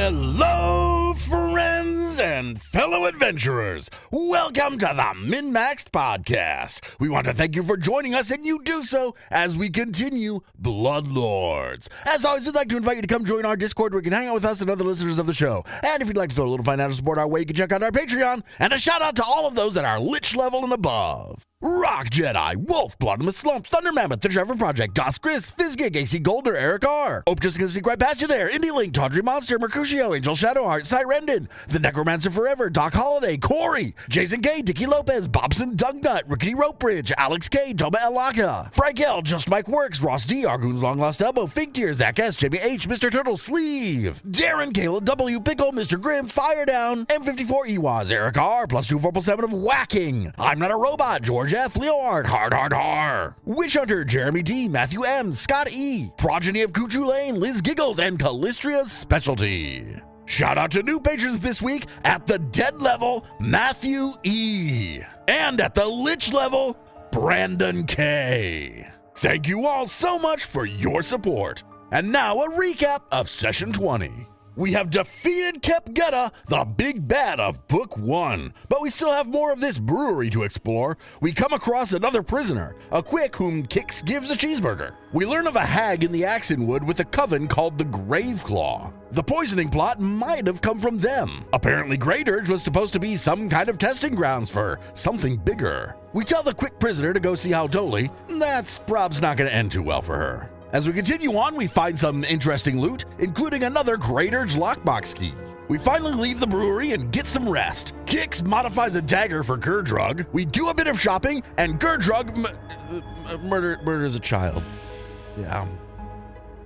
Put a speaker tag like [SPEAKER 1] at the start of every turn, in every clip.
[SPEAKER 1] Hello, friends and fellow adventurers. Welcome to the MNmaxed podcast. We want to thank you for joining us, and you do so as we continue Blood Lords. As always, we'd like to invite you to come join our Discord where you can hang out with us and other listeners of the show. And if you'd like to throw a little financial support our way, you can check out our Patreon. And a shout out to all of those at our Lich level and above. Rock Jedi, Wolf, Bloodimus Slump, Thunder Mammoth, The Trevor Project, Dos Chris, Fizzgig, AC Golder, Eric R. Hope just gonna sneak right past you there. Indie Link, Tawdry Monster, Mercutio, Angel Shadowheart, Cyrendon, The Necromancer Forever, Doc Holiday, Corey, Jason K, Dicky Lopez, Bobson Dugnut, Rickety Rope Bridge, Alex K, Toma Elaka, Frank L, Just Mike Works, Ross D, Argoon's Long Lost Elbow, Fig Tear, Zach S, JBH, Mr. Turtle, Sleeve, Darren, Caleb W, Pickle, Mr. Grimm, Fire Down, M54 Ewaz, Eric R, +2 4+7 of Whacking, I'm Not a Robot, George F, Leo Art, Har. Witch Hunter, Jeremy D, Matthew M, Scott E, Progeny of Cuckoo Lane, Liz Giggles, and Callistria's Specialty. Shout out to new patrons this week at the Dead level, Matthew E, and at the Lich level, Brandon K. Thank you all so much for your support. And now a recap of Session 20. We have defeated Kepgetta, the big bad of Book 1, but we still have more of this brewery to explore. We come across another prisoner, a Quick whom Kix gives a cheeseburger. We learn of a hag in the Axen Wood with a coven called the Graveclaw. The poisoning plot might have come from them. Apparently Dirge was supposed to be some kind of testing grounds for something bigger. We tell the Quick prisoner to go see Haldoli. That's prob's not going to end too well for her. As we continue on, we find some interesting loot, including another Dirge lockbox key. We finally leave the brewery and get some rest. Kix modifies a dagger for Gerdrug. We do a bit of shopping, and Gerdrug murders a child. Yeah.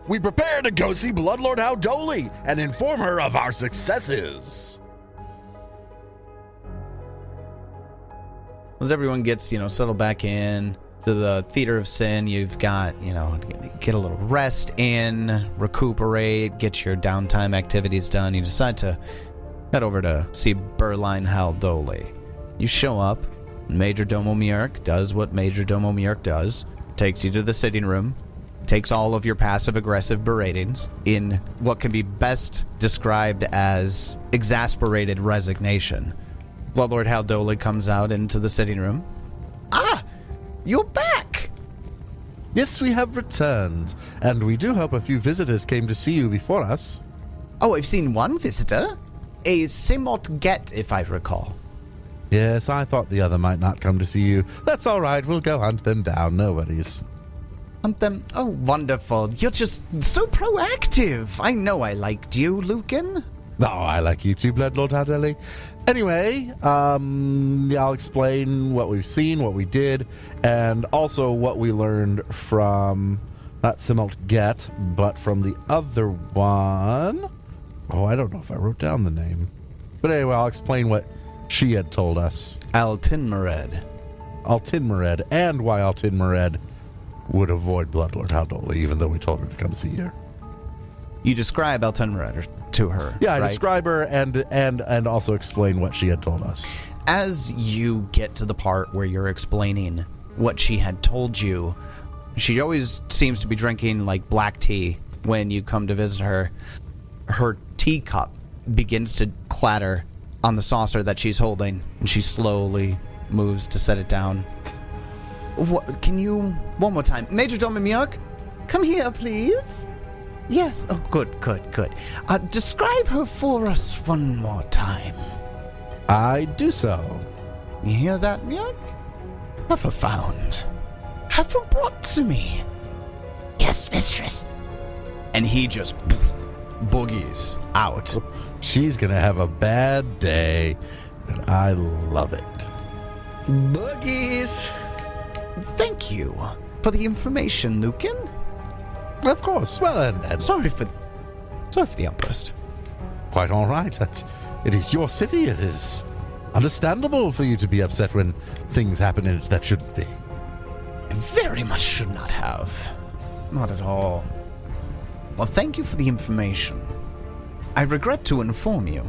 [SPEAKER 1] We prepare to go see Blood Lord Haldoli and inform her of our successes.
[SPEAKER 2] As everyone gets, settled back in to the Theater of Sin, you've got, get a little rest in, recuperate, get your downtime activities done. You decide to head over to see Berline Haldoli. You show up, Major Domo Mjork does what Major Domo Mjork does, takes you to the sitting room, takes all of your passive-aggressive beratings in what can be best described as exasperated resignation. Blood Lord Haldoli comes out into the sitting room. You're back!
[SPEAKER 3] Yes, we have returned, and we do hope a few visitors came to see you before us.
[SPEAKER 2] Oh, I've seen one visitor. A Simot Get, if I recall.
[SPEAKER 3] Yes, I thought the other might not come to see you. That's all right, we'll go hunt them down, no worries.
[SPEAKER 2] Hunt them? Oh, wonderful. You're just so proactive. I know I liked you, Lucan.
[SPEAKER 3] Oh, I like you too, Blood Lord Haldoli. Anyway, I'll explain what we've seen, what we did, and also what we learned from, not Simult Get, but from the other one. Oh, I don't know if I wrote down the name. But anyway, I'll explain what she had told us.
[SPEAKER 2] Altinmared,
[SPEAKER 3] and why Altinmared would avoid Blood Lord Haldoli, even though we told her to come see her.
[SPEAKER 2] You describe Altinmared to her.
[SPEAKER 3] Yeah, I
[SPEAKER 2] right?
[SPEAKER 3] describe her and also explain what she had told us.
[SPEAKER 2] As you get to the part where you're explaining what she had told you, she always seems to be drinking like black tea when you come to visit her. Her teacup begins to clatter on the saucer that she's holding, and she slowly moves to set it down. What, can you, one more time, Major Domo Mjork, come here, please. Yes. Oh, good. Describe her for us one more time.
[SPEAKER 3] I do so.
[SPEAKER 2] You hear that, Mjork? Have her found. Have her brought to me. Yes, mistress. And he just boogies out.
[SPEAKER 3] She's gonna have a bad day, and I love it.
[SPEAKER 2] Boogies. Thank you for the information, Lucan.
[SPEAKER 3] Of course. Well, and
[SPEAKER 2] Sorry for the outburst.
[SPEAKER 3] quite all right. It is your city. It is understandable for you to be upset when things happen in it that shouldn't be.
[SPEAKER 2] Very much should not have. Not at all. Well, thank you for the information. I regret to inform you,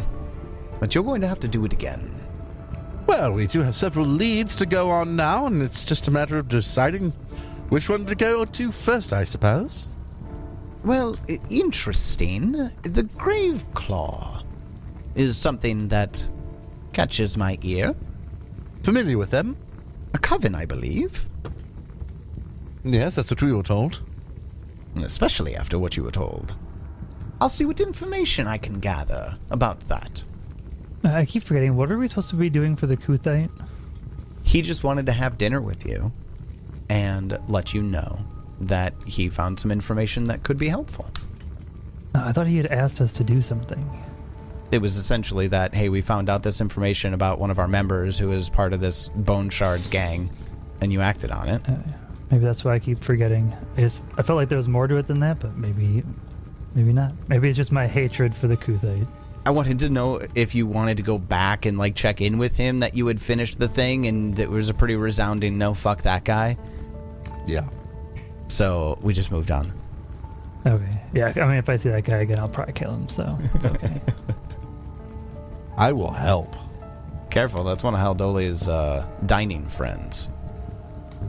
[SPEAKER 2] but you're going to have to do it again.
[SPEAKER 3] Well, we do have several leads to go on now, and it's just a matter of deciding which one to go to first, I suppose.
[SPEAKER 2] Well, interesting. The grave claw is something that catches my ear.
[SPEAKER 3] Familiar with them?
[SPEAKER 2] A coven, I believe.
[SPEAKER 3] Yes, that's what we were told.
[SPEAKER 2] Especially after what you were told. I'll see what information I can gather about that.
[SPEAKER 4] I keep forgetting, what are we supposed to be doing for the Kuthite?
[SPEAKER 2] He just wanted to have dinner with you and let you know that he found some information that could be helpful.
[SPEAKER 4] I thought he had asked us to do something.
[SPEAKER 2] It was essentially that, hey, we found out this information about one of our members who is part of this Bone Shards gang, and you acted on it.
[SPEAKER 4] Maybe that's why I keep forgetting. I felt like there was more to it than that, but maybe not. Maybe it's just my hatred for the Kuthite.
[SPEAKER 2] I wanted to know if you wanted to go back and, like, check in with him that you had finished the thing, and it was a pretty resounding no, fuck that guy.
[SPEAKER 3] Yeah.
[SPEAKER 2] So we just moved on.
[SPEAKER 4] Okay. Yeah, I mean, if I see that guy again, I'll probably kill him, so it's okay.
[SPEAKER 3] I will help.
[SPEAKER 2] Careful, that's one of Haldoli's dining friends.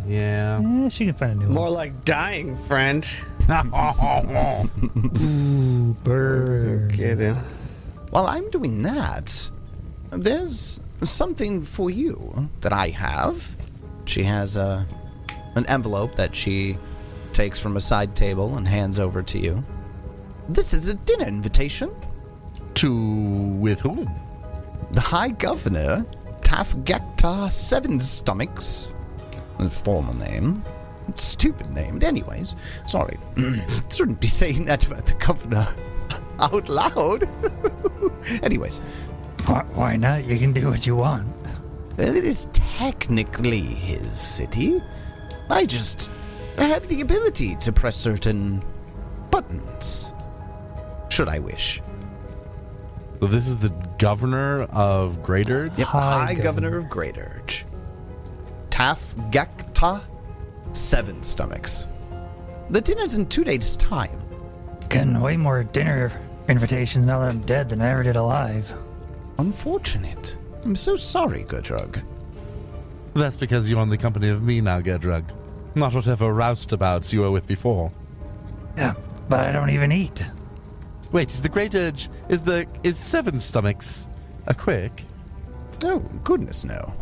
[SPEAKER 3] Yeah.
[SPEAKER 4] Yeah, she can find a new
[SPEAKER 5] More
[SPEAKER 4] one.
[SPEAKER 5] like dying, friend.
[SPEAKER 4] Ooh, bird.
[SPEAKER 5] Kidding.
[SPEAKER 2] While I'm doing that, there's something for you that I have. She has an envelope that she takes from a side table and hands over to you. This is a dinner invitation.
[SPEAKER 3] With whom?
[SPEAKER 2] The High Governor, Tafgekta Seven Stomachs. The formal name. Stupid name. Anyways, sorry. Shouldn't be saying that about the governor out loud. Anyways.
[SPEAKER 4] Why not? You can do what you want.
[SPEAKER 2] Well, it is technically his city. I just have the ability to press certain buttons. Should I wish.
[SPEAKER 3] So this is the governor of Great Dirge?
[SPEAKER 2] Yep,
[SPEAKER 4] High
[SPEAKER 2] High Governor of Great Dirge. Tafgekta Seven Stomachs. The dinner's in 2 days' time.
[SPEAKER 4] Getting way more dinner invitations now that I'm dead than I ever did alive.
[SPEAKER 2] Unfortunate. I'm so sorry, Gudrug.
[SPEAKER 3] That's because you're in the company of me now, Gedrug. Not whatever roustabouts you were with before.
[SPEAKER 4] Yeah, but I don't even eat.
[SPEAKER 3] Wait, is the Great Dirge... Is Seven Stomachs a quick?
[SPEAKER 2] Oh, goodness no.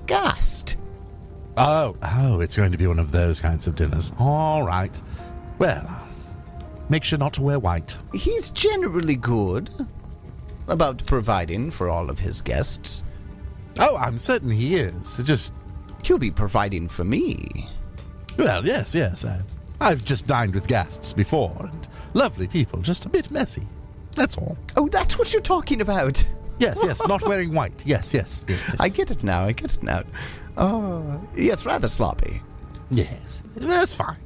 [SPEAKER 2] Gast.
[SPEAKER 3] Oh, it's going to be one of those kinds of dinners. All right. Well, make sure not to wear white.
[SPEAKER 2] He's generally good about providing for all of his guests.
[SPEAKER 3] Oh, I'm certain he is.
[SPEAKER 2] He'll be providing for me.
[SPEAKER 3] Well, yes. I've just dined with guests before, and lovely people, just a bit messy. That's all.
[SPEAKER 2] Oh, that's what you're talking about.
[SPEAKER 3] Yes, not wearing white. Yes.
[SPEAKER 2] I get it now. Oh, yes, rather sloppy.
[SPEAKER 3] Yes, that's fine.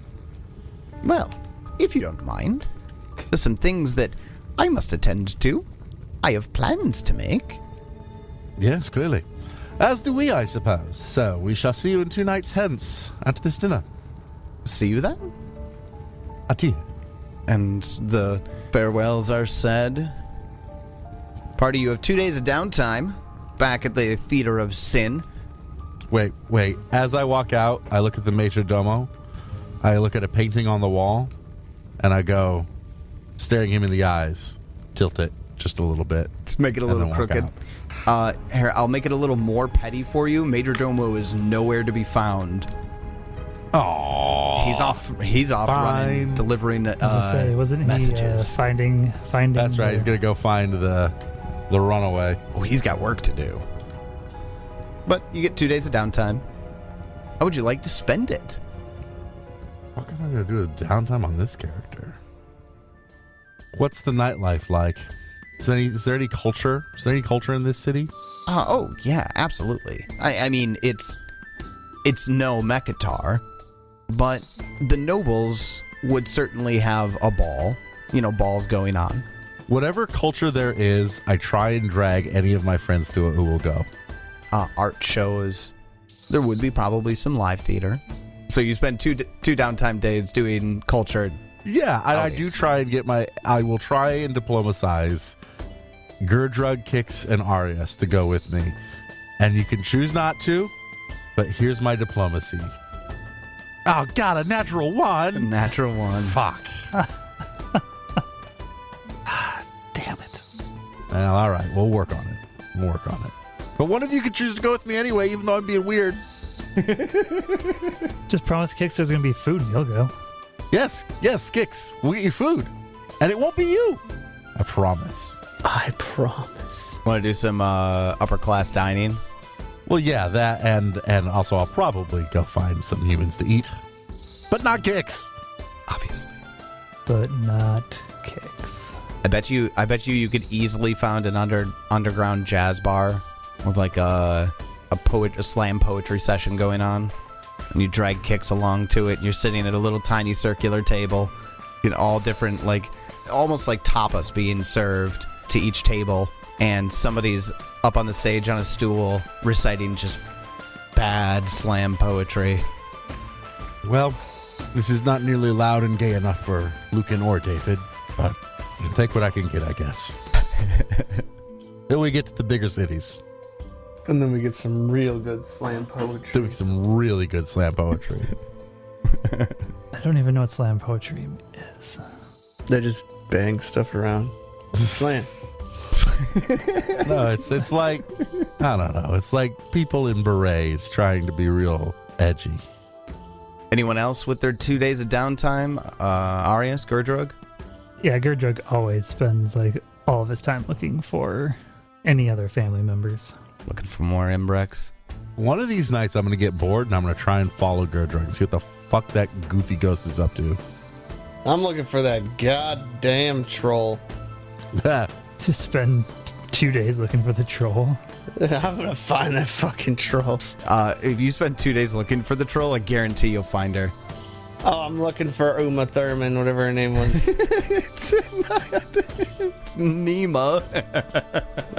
[SPEAKER 2] Well, if you don't mind, there's some things that I must attend to. I have plans to make.
[SPEAKER 3] Yes, clearly. As do we, I suppose. So, we shall see you in 2 nights hence at this dinner.
[SPEAKER 2] See you then.
[SPEAKER 3] Adieu.
[SPEAKER 2] And the farewells are said. Party, you have 2 days of downtime back at the Theater of Sin.
[SPEAKER 3] Wait. As I walk out, I look at the Major Domo. I look at a painting on the wall, and I go, staring him in the eyes, tilt it just a little bit.
[SPEAKER 2] Just make it a
[SPEAKER 3] and
[SPEAKER 2] little
[SPEAKER 3] then walk
[SPEAKER 2] crooked. Here, I'll make it a little more petty for you. Major Domo is nowhere to be found.
[SPEAKER 3] Oh,
[SPEAKER 2] He's off running, delivering
[SPEAKER 4] As I say, wasn't
[SPEAKER 2] messages.
[SPEAKER 4] he finding?
[SPEAKER 3] That's right. He's gonna go find the runaway.
[SPEAKER 2] Oh, he's got work to do. But you get 2 days of downtime. How would you like to spend it?
[SPEAKER 3] What can I gonna do with downtime on this character? What's the nightlife like? Is there any culture? Is there any culture in this city?
[SPEAKER 2] Oh yeah, absolutely. I mean, it's no Mekatar, but the nobles would certainly have a ball. Balls going on.
[SPEAKER 3] Whatever culture there is, I try and drag any of my friends to it who will go.
[SPEAKER 2] Art shows. There would be probably some live theater. So you spend two downtime days doing culture.
[SPEAKER 3] Yeah, I do try and I will try and diplomacize Gurdrug, Kix, and Arias to go with me. And you can choose not to, but here's my diplomacy. Oh, God, a natural one.
[SPEAKER 2] Natural one.
[SPEAKER 3] Fuck. Well, all right. We'll work on it. But one of you could choose to go with me anyway, even though I'm being weird.
[SPEAKER 4] Just promise Kix there's gonna be food and you'll go.
[SPEAKER 3] Yes, Kix. We'll get you food. And it won't be you. I promise.
[SPEAKER 5] I promise.
[SPEAKER 2] Want to do some upper class dining?
[SPEAKER 3] Well, yeah, that and also I'll probably go find some humans to eat. But not Kix.
[SPEAKER 2] Obviously.
[SPEAKER 4] But not Kix.
[SPEAKER 2] I bet you could easily find an underground jazz bar with like a slam poetry session going on, and you drag Kix along to it, and you're sitting at a little tiny circular table, all different, like almost like tapas being served to each table, and somebody's up on the stage on a stool reciting just bad slam poetry.
[SPEAKER 3] Well, this is not nearly loud and gay enough for Lucan or David, but I'll take what I can get, I guess. Till we get to the bigger cities.
[SPEAKER 5] And then we get some real good slam poetry.
[SPEAKER 3] Then we get some really good slam poetry.
[SPEAKER 4] I don't even know what slam poetry is.
[SPEAKER 5] They just bang stuff around. Slam.
[SPEAKER 3] No, it's like, I don't know. It's like people in berets trying to be real edgy.
[SPEAKER 2] Anyone else with their 2 days of downtime? Arias, Gurdrug?
[SPEAKER 4] Yeah, Gurdrug always spends like all of his time looking for any other family members.
[SPEAKER 2] Looking for more Imbrex.
[SPEAKER 3] One of these nights I'm going to get bored and I'm going to try and follow Gurdrug and see what the fuck that goofy ghost is up to.
[SPEAKER 5] I'm looking for that goddamn troll.
[SPEAKER 4] Just spend 2 days looking for the troll.
[SPEAKER 5] I'm gonna find that fucking troll.
[SPEAKER 2] If you spend 2 days looking for the troll, I guarantee you'll find her.
[SPEAKER 5] Oh, I'm looking for Uma Thurman, whatever her name was.
[SPEAKER 2] It's Nema.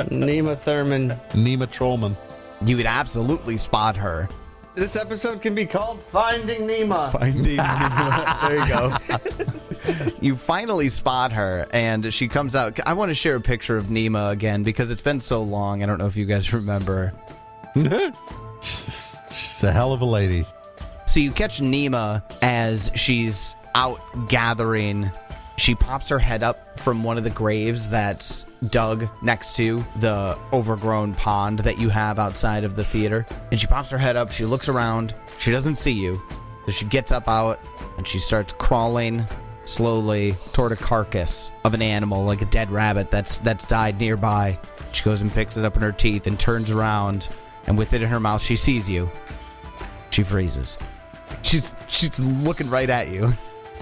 [SPEAKER 5] Nema Thurman.
[SPEAKER 3] Nema Trollman.
[SPEAKER 2] You would absolutely spot her.
[SPEAKER 5] This episode can be called Finding Nema.
[SPEAKER 2] Finding Nema. There you go. You finally spot her, and she comes out. I want to share a picture of Nema again because it's been so long. I don't know if you guys remember.
[SPEAKER 3] She's a hell of a lady.
[SPEAKER 2] So you catch Nema as she's out gathering. She pops her head up from one of the graves that's dug next to the overgrown pond that you have outside of the theater. And she pops her head up. She looks around. She doesn't see you. So she gets up out and she starts crawling slowly toward a carcass of an animal, like a dead rabbit that's died nearby. She goes and picks it up in her teeth and turns around. And with it in her mouth, she sees you. She freezes. She's looking right at you.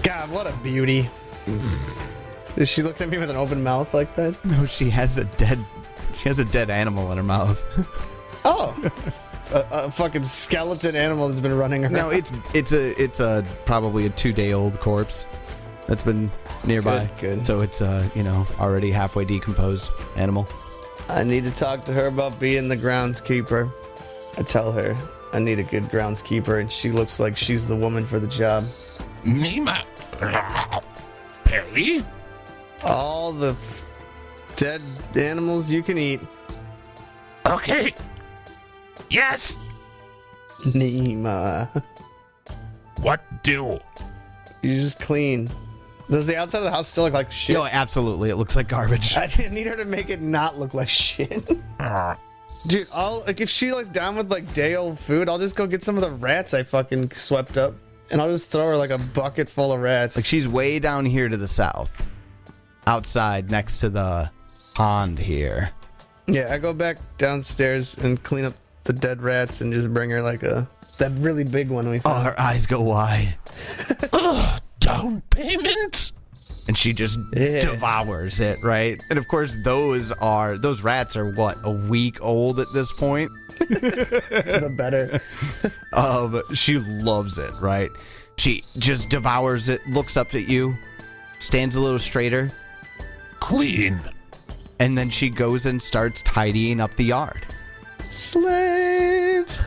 [SPEAKER 5] God, what a beauty. Did she look at me with an open mouth like that?
[SPEAKER 2] No, she has a dead animal in her mouth.
[SPEAKER 5] Oh, a fucking skeleton animal that's been running around.
[SPEAKER 2] No, it's a probably a 2-day-old corpse that's been nearby.
[SPEAKER 5] Good.
[SPEAKER 2] So it's already halfway decomposed animal.
[SPEAKER 5] I need to talk to her about being the groundskeeper. I tell her I need a good groundskeeper, and she looks like she's the woman for the job.
[SPEAKER 1] Nema. Perry?
[SPEAKER 5] All the dead animals you can eat.
[SPEAKER 1] Okay. Yes.
[SPEAKER 5] Nema.
[SPEAKER 1] What do?
[SPEAKER 5] You just clean. Does the outside of the house still look like shit?
[SPEAKER 2] No, absolutely. It looks like garbage.
[SPEAKER 5] I didn't need her to make it not look like shit. Dude, if she looks down with like day old food, I'll just go get some of the rats I fucking swept up, and I'll just throw her like a bucket full of rats.
[SPEAKER 2] Like she's way down here to the south, outside next to the pond here.
[SPEAKER 5] Yeah, I go back downstairs and clean up the dead rats and just bring her like that really big one we
[SPEAKER 2] Oh,
[SPEAKER 5] found.
[SPEAKER 2] her eyes go wide.
[SPEAKER 1] Ugh, down payment?
[SPEAKER 2] And she just devours it, right? And of course, those rats are what, a week old at this point?
[SPEAKER 5] The better.
[SPEAKER 2] She loves it, right? She just devours it, looks up at you, stands a little straighter,
[SPEAKER 1] Clean.
[SPEAKER 2] and then she goes and starts tidying up the yard.
[SPEAKER 5] Slave.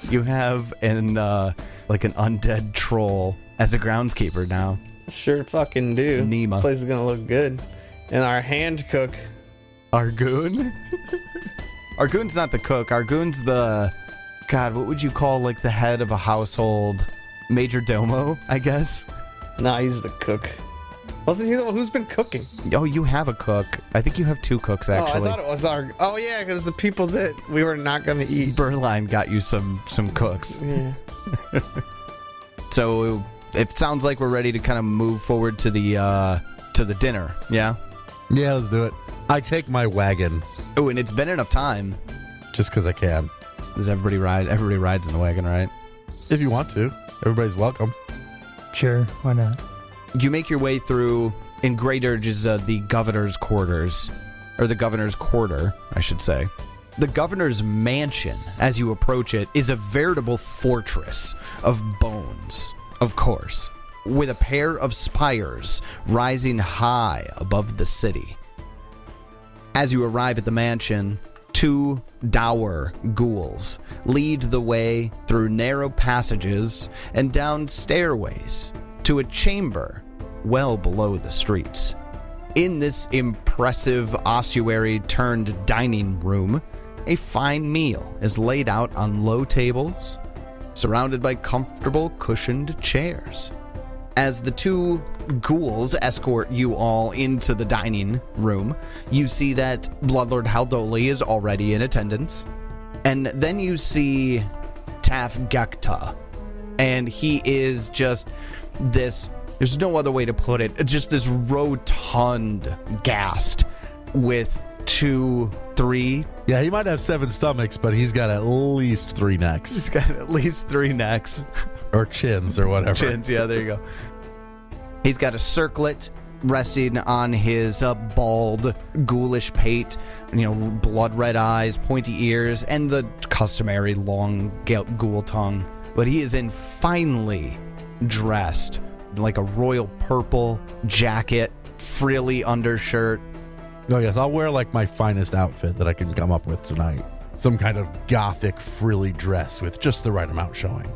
[SPEAKER 2] You have an undead troll as a groundskeeper now.
[SPEAKER 5] Sure fucking do.
[SPEAKER 2] Nema.
[SPEAKER 5] Place is gonna look good. And our hand cook.
[SPEAKER 2] Argoon? Argoon's not the cook. Argoon's the... God, what would you call, like, the head of a household? Major domo, I guess?
[SPEAKER 5] Nah, he's the cook. Wasn't he the one who's been cooking?
[SPEAKER 2] Oh, you have a cook. I think you have 2 cooks, actually.
[SPEAKER 5] Oh, I thought it was our... Oh, yeah, because the people that we were not going to eat.
[SPEAKER 2] Berline got you some cooks.
[SPEAKER 5] Yeah.
[SPEAKER 2] So it sounds like we're ready to kind of move forward to the dinner, yeah?
[SPEAKER 3] Yeah, let's do it. I take my wagon
[SPEAKER 2] Oh, and it's been enough time.
[SPEAKER 3] just because I can.
[SPEAKER 2] Does everybody ride? Everybody rides in the wagon, right?
[SPEAKER 3] If you want to. Everybody's welcome.
[SPEAKER 4] Sure, why not?
[SPEAKER 2] You make your way through, in Grey Dirge is the governor's quarters, or the governor's quarter, I should say. The governor's mansion, as you approach it, is a veritable fortress of bones, of course, with a pair of spires rising high above the city. As you arrive at the mansion, 2 dour ghouls lead the way through narrow passages and down stairways to a chamber well below the streets. In this impressive ossuary turned dining room, a fine meal is laid out on low tables, surrounded by comfortable cushioned chairs. As the 2 ghouls escort you all into the dining room, you see that Blood Lord Haldoli is already in attendance. And then you see Tafgakta, and he is just this, there's no other way to put it, just this rotund ghast with 2, 3.
[SPEAKER 3] Yeah, he might have 7 stomachs, but he's got at least 3 necks.
[SPEAKER 2] He's got at least 3 necks.
[SPEAKER 3] Or chins or whatever.
[SPEAKER 2] Chins, yeah, there you go. He's got a circlet resting on his bald, ghoulish pate, blood red eyes, pointy ears, and the customary long ghoul tongue. But he is in finely dressed, like a royal purple jacket, frilly undershirt.
[SPEAKER 3] Oh, yes, I'll wear like my finest outfit that I can come up with tonight. Some kind of gothic frilly dress with just the right amount showing.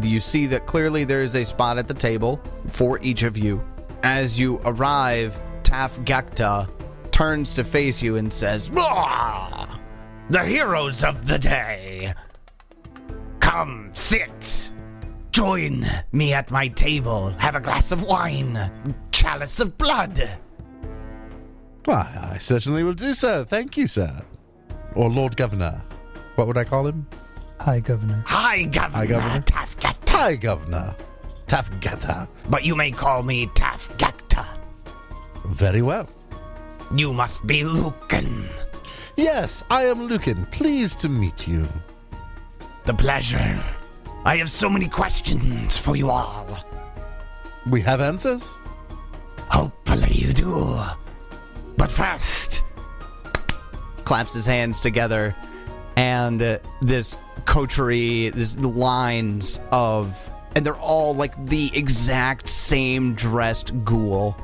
[SPEAKER 2] You see that clearly there is a spot at the table for each of you. As you arrive, Tafgakta turns to face you and says, "Ah, the heroes of the day. Come, sit. Join me at my table. Have a glass of wine, chalice of blood."
[SPEAKER 3] Why, I certainly will do so. Thank you, sir. Or Lord Governor. What would I call him?
[SPEAKER 4] Hi, Governor.
[SPEAKER 2] Hi, Governor.
[SPEAKER 3] Hi, Governor.
[SPEAKER 2] Tafgakta.
[SPEAKER 3] Hi, Governor. Tafgata.
[SPEAKER 2] But you may call me Tafgakta.
[SPEAKER 3] Very well.
[SPEAKER 2] You must be Lucan.
[SPEAKER 3] Yes, I am Lucan. Pleased to meet you.
[SPEAKER 2] The pleasure. I have so many questions for you all.
[SPEAKER 3] We have answers?
[SPEAKER 2] Hopefully you do. But first, claps his hands together, and this coterie, this lines of, and they're all like the exact same dressed ghoul,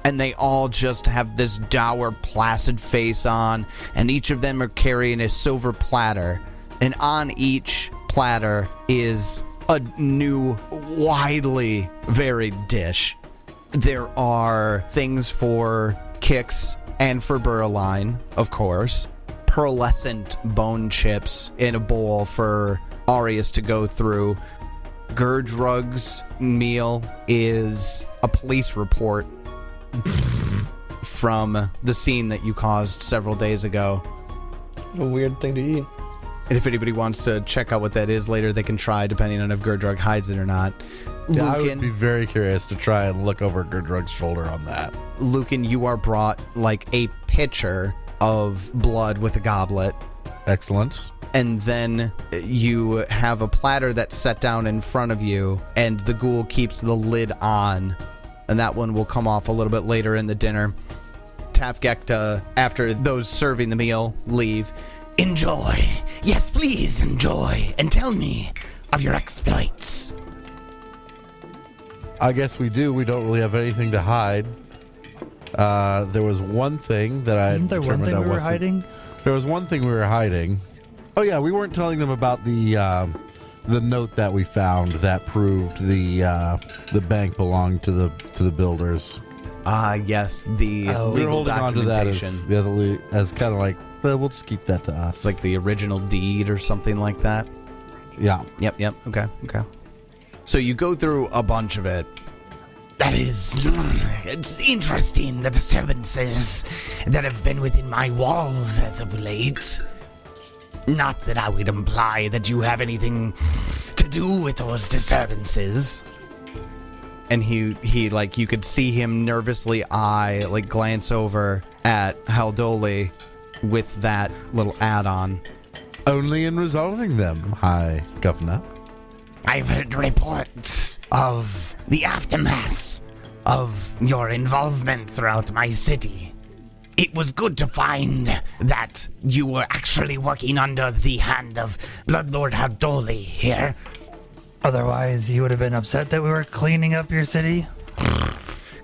[SPEAKER 2] and they all just have this dour, placid face on, and each of them are carrying a silver platter, and on each platter is a new, widely varied dish. There are things for kicks and for Berline, of course. Pearlescent bone chips in a bowl for Arius to go through. Gurdrug's meal is a police report from the scene that you caused several days ago.
[SPEAKER 5] What a weird thing to eat.
[SPEAKER 2] And if anybody wants to check out what that is later, they can try, depending on if Gurdrug hides it or not.
[SPEAKER 3] Yeah, I would
[SPEAKER 2] Lucan,
[SPEAKER 3] be very curious to try and look over Gurdrug's shoulder on that.
[SPEAKER 2] Lucan, you are brought like a pitcher of blood with a goblet.
[SPEAKER 3] Excellent.
[SPEAKER 2] And then you have a platter that's set down in front of you, and the ghoul keeps the lid on. And that one will come off a little bit later in the dinner. Tafgakta, after those serving the meal, leave. Enjoy. Yes, please enjoy. And tell me of your exploits.
[SPEAKER 3] I guess we do. We don't really have anything to hide. There was one thing that I
[SPEAKER 4] Isn't there one
[SPEAKER 3] determined
[SPEAKER 4] thing
[SPEAKER 3] I
[SPEAKER 4] we were
[SPEAKER 3] wasn't-
[SPEAKER 4] hiding?
[SPEAKER 3] There was one thing we were hiding. Oh yeah, we weren't telling them about the note that we found that proved the bank belonged to the builders.
[SPEAKER 2] Ah, yes, the
[SPEAKER 4] Oh.
[SPEAKER 3] We were
[SPEAKER 2] legal
[SPEAKER 3] holding on to that
[SPEAKER 2] documentation.
[SPEAKER 3] as kind of like, well, we'll just keep that to us.
[SPEAKER 2] Like the original deed or something like that.
[SPEAKER 3] yeah.
[SPEAKER 2] Yep. Okay. So you go through a bunch of it,
[SPEAKER 6] That is, it's interesting, the disturbances that have been within my walls as of late. Not that I would imply that you have anything to do with those disturbances.
[SPEAKER 2] And he like, you could see him nervously glance over at Haldoli with that little add-on.
[SPEAKER 3] Only in resolving them, High Governor.
[SPEAKER 6] I've heard reports of the aftermaths of your involvement throughout my city. It was good to find that you were actually working under the hand of Blood Lord Haldoli here.
[SPEAKER 4] Otherwise, you would have been upset that we were cleaning up your city?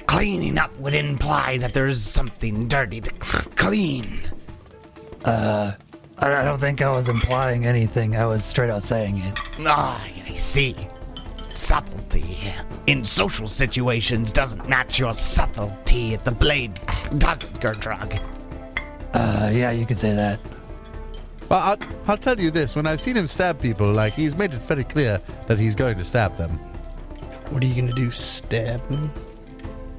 [SPEAKER 6] Cleaning up would imply that there's something dirty to clean.
[SPEAKER 4] I don't think I was implying anything. I was straight out saying it.
[SPEAKER 6] Ah, I see. Subtlety in social situations doesn't match your subtlety at the blade, does it, Gertrug?
[SPEAKER 4] Yeah, you could say that.
[SPEAKER 3] Well, I'll tell you this. When I've seen him stab people, like, he's made it very clear that he's going to stab them.
[SPEAKER 5] What are you gonna do? Stab me?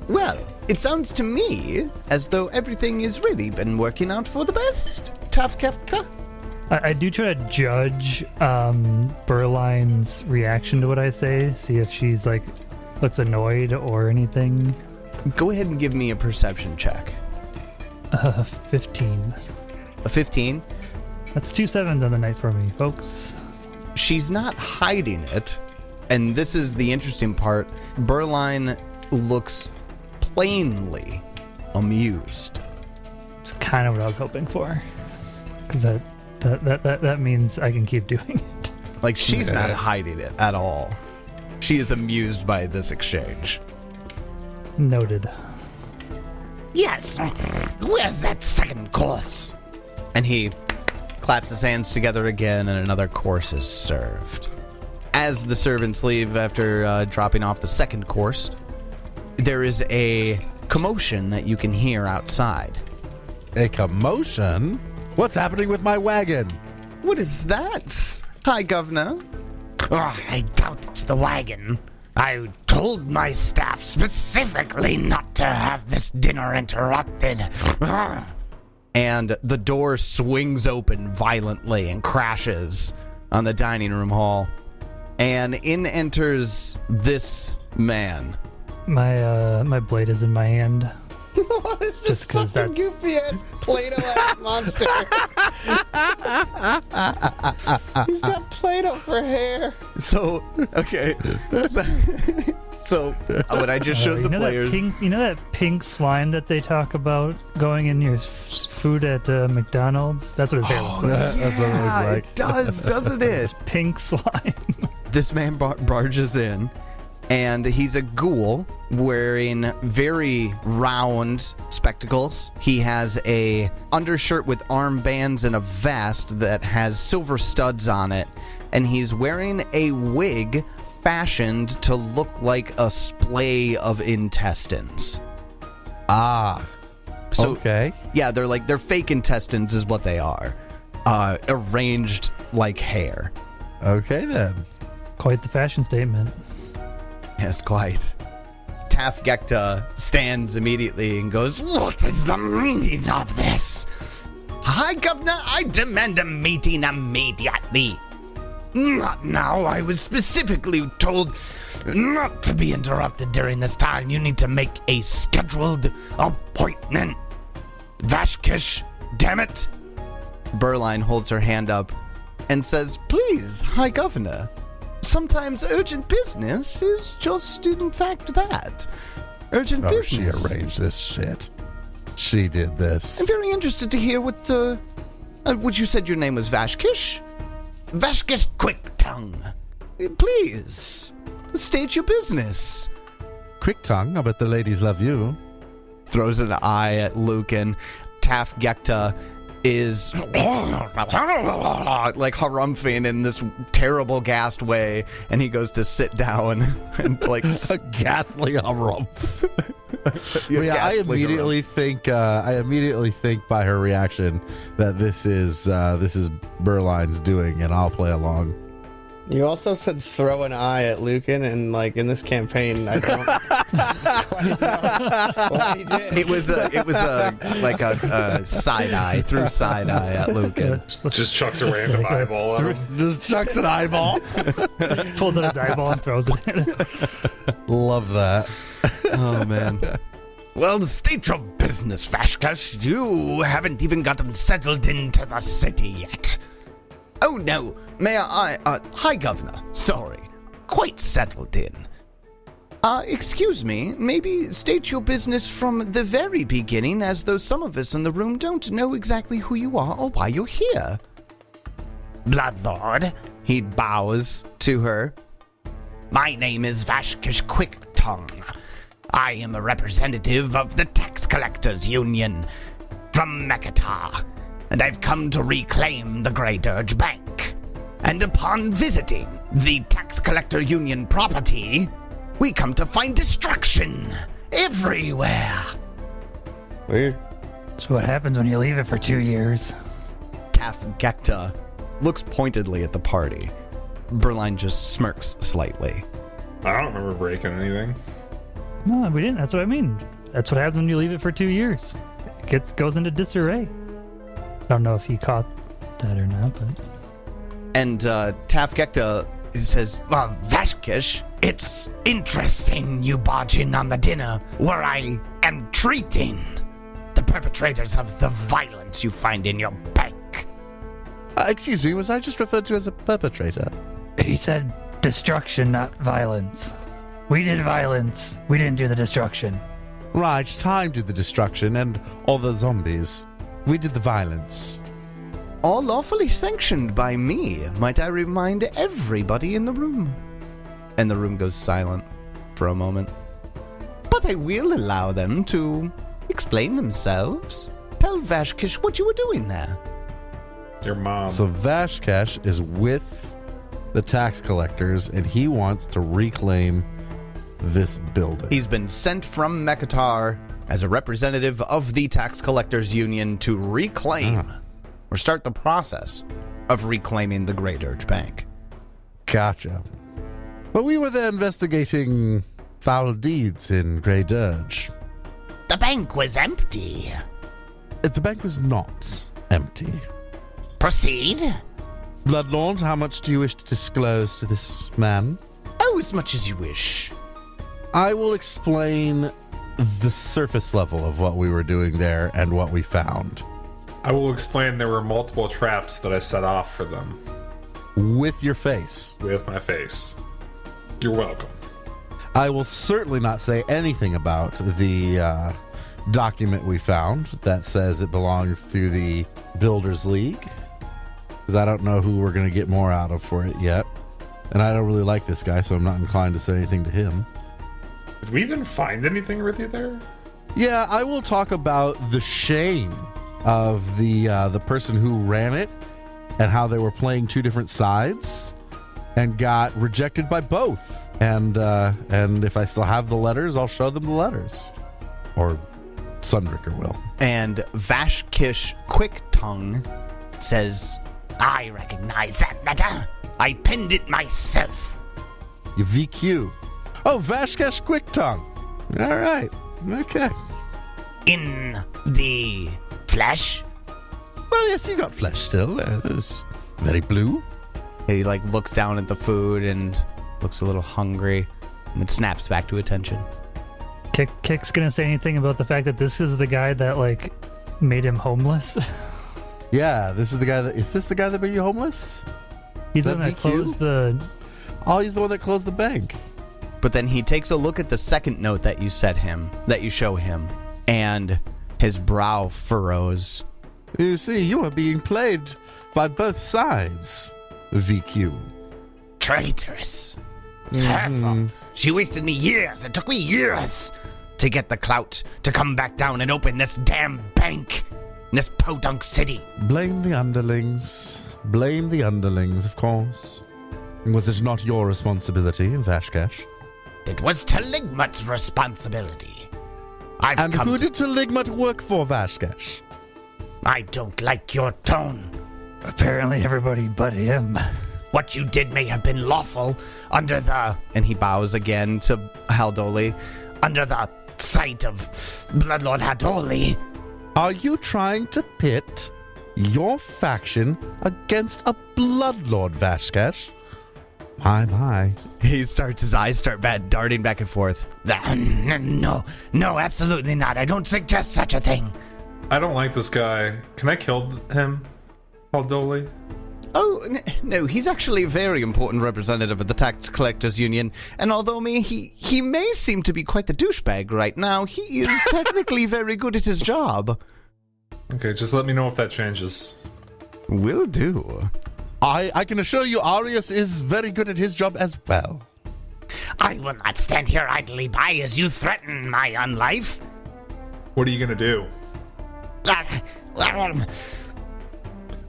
[SPEAKER 2] Well, it sounds to me as though everything has really been working out for the best. Tough Kefka.
[SPEAKER 4] I do try to judge Berline's reaction to what I say, see if she's like looks annoyed or anything.
[SPEAKER 2] Go ahead and give me a perception check.
[SPEAKER 4] 15.
[SPEAKER 2] A 15?
[SPEAKER 4] That's 2 7s on the night for me, folks.
[SPEAKER 2] She's not hiding it. And this is the interesting part. Berline looks plainly amused.
[SPEAKER 4] It's kind of what I was hoping for, because that means I can keep doing it.
[SPEAKER 2] Like, she's not hiding it at all. She is amused by this exchange.
[SPEAKER 4] Noted.
[SPEAKER 6] Yes, where's that second course?
[SPEAKER 2] And he claps his hands together again, and another course is served. As the servants leave after dropping off the second course, there is a commotion that you can hear outside.
[SPEAKER 3] A commotion? What's happening with my wagon?
[SPEAKER 2] What is that? Hi, Governor.
[SPEAKER 6] Oh, I doubt it's the wagon. I told my staff specifically not to have this dinner interrupted.
[SPEAKER 2] And the door swings open violently and crashes on the dining room hall. And in enters this man.
[SPEAKER 4] My blade is in my hand.
[SPEAKER 5] What is this
[SPEAKER 4] Just 'cause
[SPEAKER 5] fucking
[SPEAKER 4] that's-
[SPEAKER 5] goofy ass Play-Doh ass monster? He's got Play-Doh for hair.
[SPEAKER 2] So, okay. So, what I just showed the players.
[SPEAKER 4] That pink slime that they talk about going in your food at McDonald's? That's what his hair looks like.
[SPEAKER 3] That's what it looks like.
[SPEAKER 2] It does, doesn't it?
[SPEAKER 4] It's pink slime.
[SPEAKER 2] This man barges in, and he's a ghoul wearing very round spectacles. He has a undershirt with armbands and a vest that has silver studs on it, and he's wearing a wig fashioned to look like a splay of intestines.
[SPEAKER 3] Ah.
[SPEAKER 2] So,
[SPEAKER 3] Okay.
[SPEAKER 2] yeah, they're fake intestines is what they are. Arranged like hair.
[SPEAKER 3] Okay, then.
[SPEAKER 4] Quite the fashion statement.
[SPEAKER 2] Yes, quite. Taff Gekta stands immediately and goes,
[SPEAKER 6] What is the meaning of this?
[SPEAKER 2] Hi, Governor, I demand a meeting immediately.
[SPEAKER 6] Not now. I was specifically told not to be interrupted during this time. You need to make a scheduled appointment. Vashkish, damn it.
[SPEAKER 2] Berline holds her hand up and says, Please, High Governor, sometimes urgent business is just, in fact, that. Urgent
[SPEAKER 3] Oh,
[SPEAKER 2] business.
[SPEAKER 3] she arranged this shit. She did this.
[SPEAKER 2] I'm very interested to hear what you said your name was Vashkish?
[SPEAKER 6] Vashkish Quick Tongue.
[SPEAKER 2] Please, state your business.
[SPEAKER 3] Quick tongue, I bet the ladies love you.
[SPEAKER 2] Throws an eye at Luke, and Taff Gekta is like harumphing in this terrible gassed way, and he goes to sit down and like
[SPEAKER 3] A ghastly harumph.
[SPEAKER 2] Yeah,
[SPEAKER 3] I
[SPEAKER 2] ghastly
[SPEAKER 3] immediately think by her reaction that this is Berline's doing, and I'll play along.
[SPEAKER 5] You also said throw an eye at Lucan, and like in this campaign, I don't quite know what he did.
[SPEAKER 2] It was a side eye, through side eye at Lucan.
[SPEAKER 7] Just chucks a random eyeball at him.
[SPEAKER 3] Just chucks an eyeball.
[SPEAKER 4] Pulls out his eyeball and throws it at him.
[SPEAKER 3] Love that.
[SPEAKER 2] Oh man.
[SPEAKER 6] Well, state your business, Vashkash. You haven't even gotten settled into the city yet.
[SPEAKER 2] Oh no, Mayor, hi Governor. Sorry, quite settled in. Excuse me, maybe state your business from the very beginning, as though some of us in the room don't know exactly who you are or why you're here.
[SPEAKER 6] Blood Lord,
[SPEAKER 2] He bows to her.
[SPEAKER 6] my name is Vashkash Quicktongue. I am a representative of the Tax Collectors Union from Mekatar, and I've come to reclaim the Grey Dirge Bank. And upon visiting the Tax Collector Union property, we come to find destruction everywhere.
[SPEAKER 5] Weird.
[SPEAKER 4] That's what happens when you leave it for 2 years.
[SPEAKER 2] Taff Gekta looks pointedly at the party. Berline just smirks slightly.
[SPEAKER 7] I don't remember breaking anything.
[SPEAKER 4] No, we didn't. That's what I mean. That's what happens when you leave it for 2 years. It goes into disarray. I don't know if he caught that or not, but...
[SPEAKER 2] And Taff Gekta says,
[SPEAKER 6] Well, Vashkish, it's interesting you barge in on the dinner where I am treating the perpetrators of the violence you find in your bank.
[SPEAKER 3] Excuse me, was I just referred to as a perpetrator?
[SPEAKER 4] He said destruction, not violence. We did violence. We didn't do the destruction.
[SPEAKER 3] Right, time did the destruction and all the zombies. We did the violence.
[SPEAKER 2] all lawfully sanctioned by me, might I remind everybody in the room. And the room goes silent for a moment. But I will allow them to explain themselves. Tell Vashkish what you were doing there.
[SPEAKER 7] Your mom.
[SPEAKER 3] So Vashkash is with the tax collectors, and he wants to reclaim this building.
[SPEAKER 2] He's been sent from Mekatar as a representative of the Tax Collectors Union to reclaim or start the process of reclaiming the Grey Dirge Bank.
[SPEAKER 3] Gotcha. But we were there investigating foul deeds in Grey Dirge.
[SPEAKER 6] The bank was empty.
[SPEAKER 3] The bank was not empty.
[SPEAKER 6] Proceed.
[SPEAKER 3] Blood Lord, how much do you wish to disclose to this man?
[SPEAKER 2] Oh, as much as you wish.
[SPEAKER 3] I will explain the surface level of what we were doing there and what we found.
[SPEAKER 7] I will explain there were multiple traps that I set off for them
[SPEAKER 3] With your face.
[SPEAKER 7] with my face. You're welcome.
[SPEAKER 3] I will certainly not say anything about the document we found that says it belongs to the Builders League, because I don't know who we're going to get more out of for it yet. And I don't really like this guy, so I'm not inclined to say anything to him.
[SPEAKER 7] Did we even find anything with you there?
[SPEAKER 3] Yeah, I will talk about the shame of the person who ran it and how they were playing two different sides and got rejected by both. And if I still have the letters, I'll show them the letters. Or Sundricker will.
[SPEAKER 2] And Vashkish Quicktongue says,
[SPEAKER 6] I recognize that letter. I penned it myself.
[SPEAKER 3] You VQ. Oh, Vashkesh Quicktongue. All right. Okay.
[SPEAKER 6] In the flesh.
[SPEAKER 3] Well, yes, you got flesh still. It's very blue.
[SPEAKER 2] he looks down at the food and looks a little hungry and then snaps back to attention.
[SPEAKER 4] Kick's gonna say anything about the fact that this is the guy that made him homeless?
[SPEAKER 3] Yeah, this is the guy that... Is this the guy that made you homeless?
[SPEAKER 4] He's the
[SPEAKER 3] That
[SPEAKER 4] one that
[SPEAKER 3] VQ?
[SPEAKER 4] closed the...
[SPEAKER 3] Oh, he's the one that closed the bank.
[SPEAKER 2] But then he takes a look at the second note that you show him, and his brow furrows.
[SPEAKER 3] You see, you are being played by both sides, VQ.
[SPEAKER 6] Traitorous. It was her fault. She wasted me years. It took me years to get the clout to come back down and open this damn bank in this podunk city.
[SPEAKER 3] Blame the underlings. Blame the underlings, of course. Was it not your responsibility, Vashkesh?
[SPEAKER 6] It was Taligmat's responsibility.
[SPEAKER 3] And who did Taligmat work for, Vashkesh?
[SPEAKER 6] I don't like your tone.
[SPEAKER 4] Apparently everybody but him.
[SPEAKER 6] what you did may have been lawful under the,
[SPEAKER 2] And he bows again to Haldoli.
[SPEAKER 6] under the sight of Blood Lord Haldoli.
[SPEAKER 3] Are you trying to pit your faction against a Blood Lord, Vashkesh? My.
[SPEAKER 2] His eyes start darting back and forth.
[SPEAKER 6] No, absolutely not. I don't suggest such a thing.
[SPEAKER 7] I don't like this guy. Can I kill him, Haldoli?
[SPEAKER 2] Oh, no, he's actually a very important representative of the Tax Collectors Union, and although he may seem to be quite the douchebag right now, he is technically very good at his job.
[SPEAKER 7] Okay, just let me know if that changes.
[SPEAKER 2] Will do.
[SPEAKER 3] I can assure you Arius is very good at his job as well.
[SPEAKER 6] I will not stand here idly by as you threaten my own life.
[SPEAKER 7] What are you gonna do?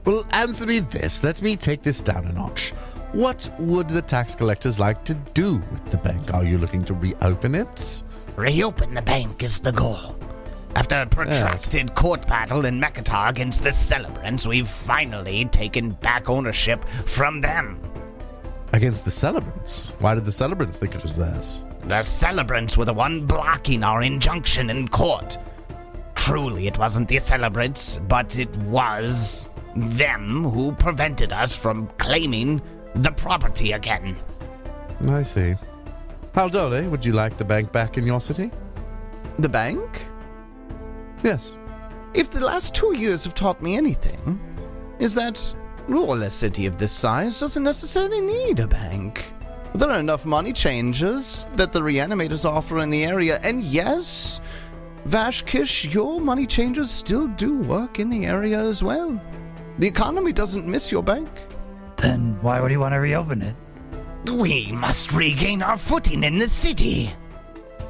[SPEAKER 3] Well, answer me this. Let me take this down a notch. What would the tax collectors like to do with the bank? Are you looking to reopen it?
[SPEAKER 6] Reopen the bank is the goal. After a protracted court battle in Mekatar against the Celebrants, we've finally taken back ownership from them.
[SPEAKER 3] Against the Celebrants? Why did the Celebrants think it was theirs?
[SPEAKER 6] The Celebrants were the one blocking our injunction in court. Truly, it wasn't the Celebrants, but it was them who prevented us from claiming the property again.
[SPEAKER 3] I see. Haldoli, would you like the bank back in your city?
[SPEAKER 2] The bank?
[SPEAKER 3] Yes.
[SPEAKER 2] If the last 2 years have taught me anything, is that a city of this size doesn't necessarily need a bank. There are enough money changers that the reanimators offer in the area, and yes, Vashkish, your money changers still do work in the area as well. The economy doesn't miss your bank.
[SPEAKER 4] Then why would he want to reopen it?
[SPEAKER 6] We must regain our footing in the city.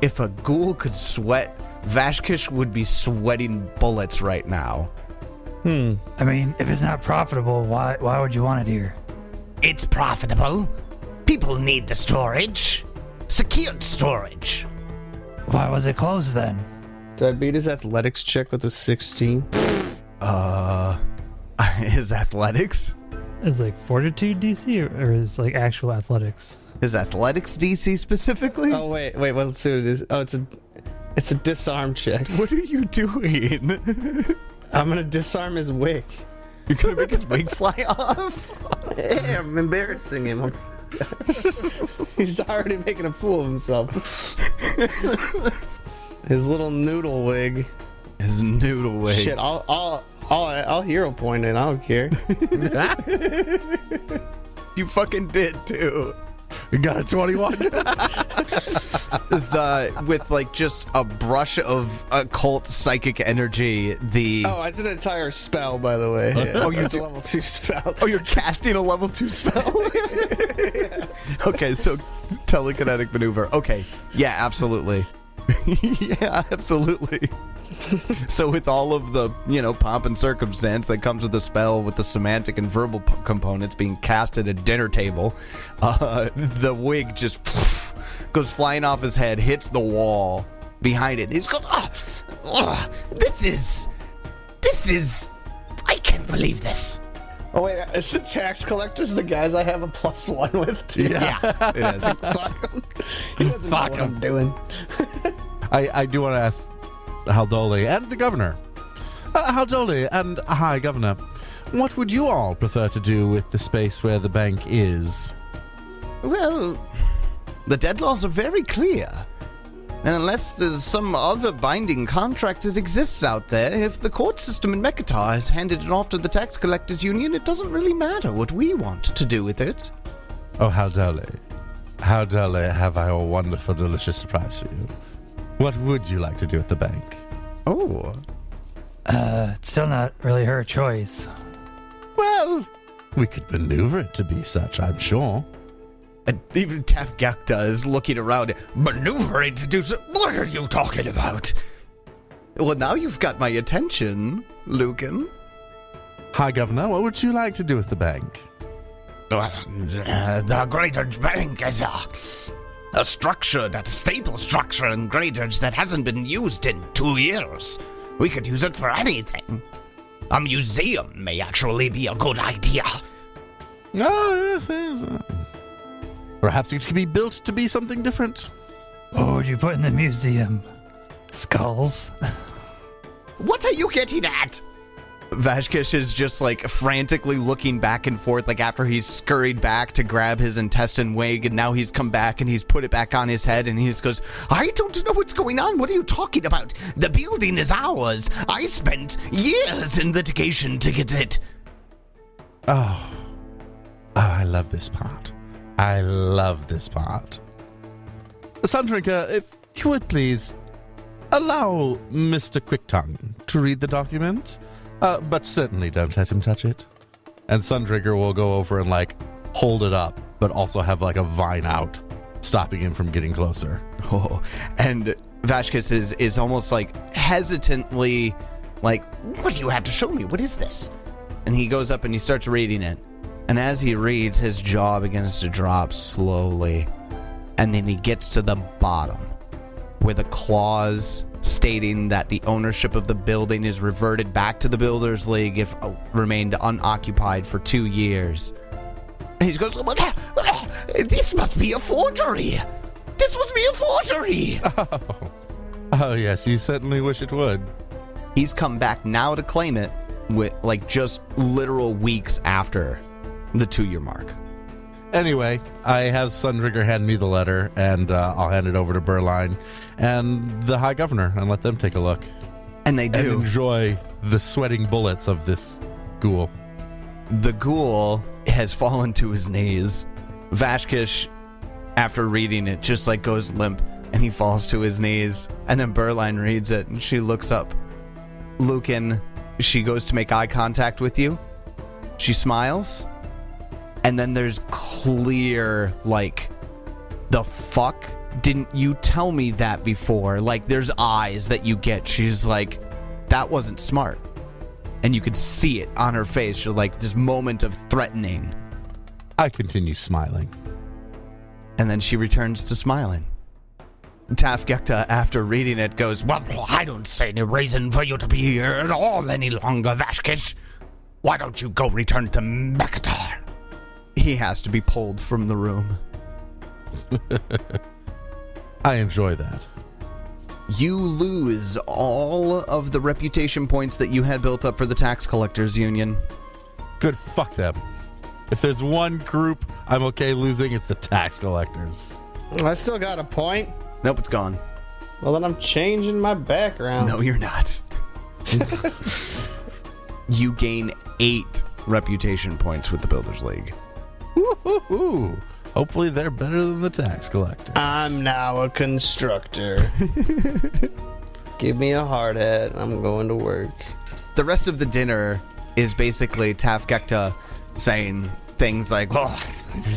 [SPEAKER 2] If a ghoul could sweat, Vashkish would be sweating bullets right now.
[SPEAKER 4] I mean, if it's not profitable, why would you want it here?
[SPEAKER 6] It's profitable. People need the storage. Secured storage.
[SPEAKER 4] Why was it closed then?
[SPEAKER 5] Did I beat his athletics check with a 16?
[SPEAKER 2] His athletics?
[SPEAKER 4] Is like fortitude DC or is like actual athletics?
[SPEAKER 2] His athletics DC specifically?
[SPEAKER 5] Oh wait, let's see what it is. Oh, it's a disarm check.
[SPEAKER 2] What are you doing?
[SPEAKER 5] I'm gonna disarm his wig.
[SPEAKER 2] You're gonna make his wig fly off?
[SPEAKER 5] Hey, I'm embarrassing him. He's already making a fool of himself. His little noodle wig.
[SPEAKER 2] His noodle wig.
[SPEAKER 5] Shit, I'll hero point it. I don't care.
[SPEAKER 2] You fucking did too.
[SPEAKER 3] You got a 21.
[SPEAKER 2] With like just a brush of occult psychic energy,
[SPEAKER 5] Oh, it's an entire spell, by the way. Yeah.
[SPEAKER 2] Oh,
[SPEAKER 5] it's a level 2 spell.
[SPEAKER 2] Oh, you're casting a level 2 spell?
[SPEAKER 5] Yeah.
[SPEAKER 2] Okay, so telekinetic maneuver. Okay, yeah, absolutely. Yeah, absolutely. So with all of the, pomp and circumstance that comes with the spell, with the semantic and verbal components being cast at a dinner table, the wig just goes flying off his head, hits the wall behind it. He's goes,
[SPEAKER 6] This is, I can't believe this.
[SPEAKER 5] Oh wait, is the tax collectors the guys I have a +1 with too?
[SPEAKER 6] Yeah.
[SPEAKER 2] it is.
[SPEAKER 5] Fuck him. He doesn't know what I'm doing.
[SPEAKER 3] I do want to ask Haldoli and the governor. Haldoli and High Governor, what would you all prefer to do with the space where the bank is?
[SPEAKER 2] Well, the dead laws are very clear. And unless there's some other binding contract that exists out there, if the court system in Mekatar has handed it off to the Tax Collectors Union, it doesn't really matter what we want to do with it.
[SPEAKER 3] Oh, Haldoli. Haldoli, have I a wonderful, delicious surprise for you. What would you like to do with the bank?
[SPEAKER 2] Oh.
[SPEAKER 4] It's still not really her choice.
[SPEAKER 3] Well, we could maneuver it to be such, I'm sure.
[SPEAKER 2] And even Tafgakta is looking around. Maneuvering to do so? What are you talking about? Well, now you've got my attention, Lucan.
[SPEAKER 3] Hi, Governor, what would you like to do with the bank?
[SPEAKER 6] The Greater Bank is a structure, that staple structure in Greaters that hasn't been used in 2 years. We could use it for anything. A museum may actually be a good idea.
[SPEAKER 3] Oh, yes. Perhaps it could be built to be something different.
[SPEAKER 4] What would you put in the museum? Skulls?
[SPEAKER 2] What are you getting at? Vashkish is just like frantically looking back and forth, like after he's scurried back to grab his intestine wig, and now he's come back and he's put it back on his head, and he just goes, I don't know what's going on. What are you talking about? The building is ours. I spent years in litigation to get it.
[SPEAKER 3] Oh, I love this part. I love this part. Sundrinker, if you would please allow Mr. Quicktongue to read the document, but certainly don't let him touch it. And Sundrinker will go over and like hold it up, but also have like a vine out, stopping him from getting closer.
[SPEAKER 2] Oh, and Vashkis is almost like hesitantly like, what do you have to show me? What is this? And he goes up and he starts reading it. And as he reads, his jaw begins to drop slowly. And then he gets to the bottom, where the clause stating that the ownership of the building is reverted back to the Builders League if remained unoccupied for 2 years. And he goes, this must be a forgery. This must be a forgery.
[SPEAKER 3] Oh, yes, you certainly wish it would.
[SPEAKER 2] He's come back now to claim it with like just literal weeks after the 2-year mark.
[SPEAKER 3] Anyway, I have Sundrinker hand me the letter, and I'll hand it over to Berline and the High Governor and let them take a look.
[SPEAKER 2] And they do.
[SPEAKER 3] And enjoy the sweating bullets of this ghoul.
[SPEAKER 2] The ghoul has fallen to his knees. Vashkish, after reading it, just like goes limp, and he falls to his knees. And then Berline reads it, and she looks up. Lucan, she goes to make eye contact with you. She smiles. And then there's clear, like, the fuck? Didn't you tell me that before? Like, there's eyes that you get. She's like, that wasn't smart. And you could see it on her face. She's like, this moment of threatening.
[SPEAKER 3] I continue smiling.
[SPEAKER 2] And then she returns to smiling. Tafgekta, after reading it, goes,
[SPEAKER 6] Well, I don't see any reason for you to be here at all any longer, Vashkish. Why don't you go return to Mekatar?
[SPEAKER 2] he has to be pulled from the room.
[SPEAKER 3] I enjoy that.
[SPEAKER 2] You lose all of the reputation points that you had built up for the Tax Collectors Union.
[SPEAKER 3] Good, fuck them. If there's one group I'm okay losing, it's the tax collectors.
[SPEAKER 5] I still got a point.
[SPEAKER 2] Nope, it's gone.
[SPEAKER 5] Well, then I'm changing my background.
[SPEAKER 2] No, you're not. You gain 8 reputation points with the Builders League.
[SPEAKER 3] Woo-hoo-hoo. Hopefully they're better than the tax collectors.
[SPEAKER 5] I'm now a constructor. Give me a hard hat. I'm going to work.
[SPEAKER 2] The rest of the dinner is basically Tafgekta saying things like,
[SPEAKER 6] Oh,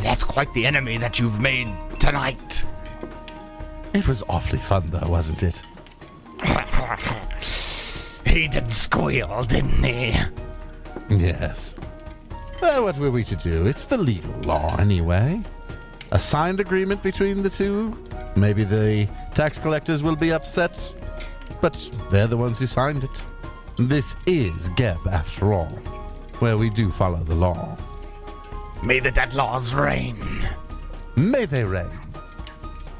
[SPEAKER 6] that's quite the enemy that you've made tonight.
[SPEAKER 3] It was awfully fun, though, wasn't it?
[SPEAKER 6] He did squeal, didn't he?
[SPEAKER 3] Yes. Well, what were we to do? It's the legal law, anyway. A signed agreement between the two. Maybe the tax collectors will be upset, but they're the ones who signed it. This is Geb, after all, where we do follow the law.
[SPEAKER 6] May the dead laws reign.
[SPEAKER 3] May they reign.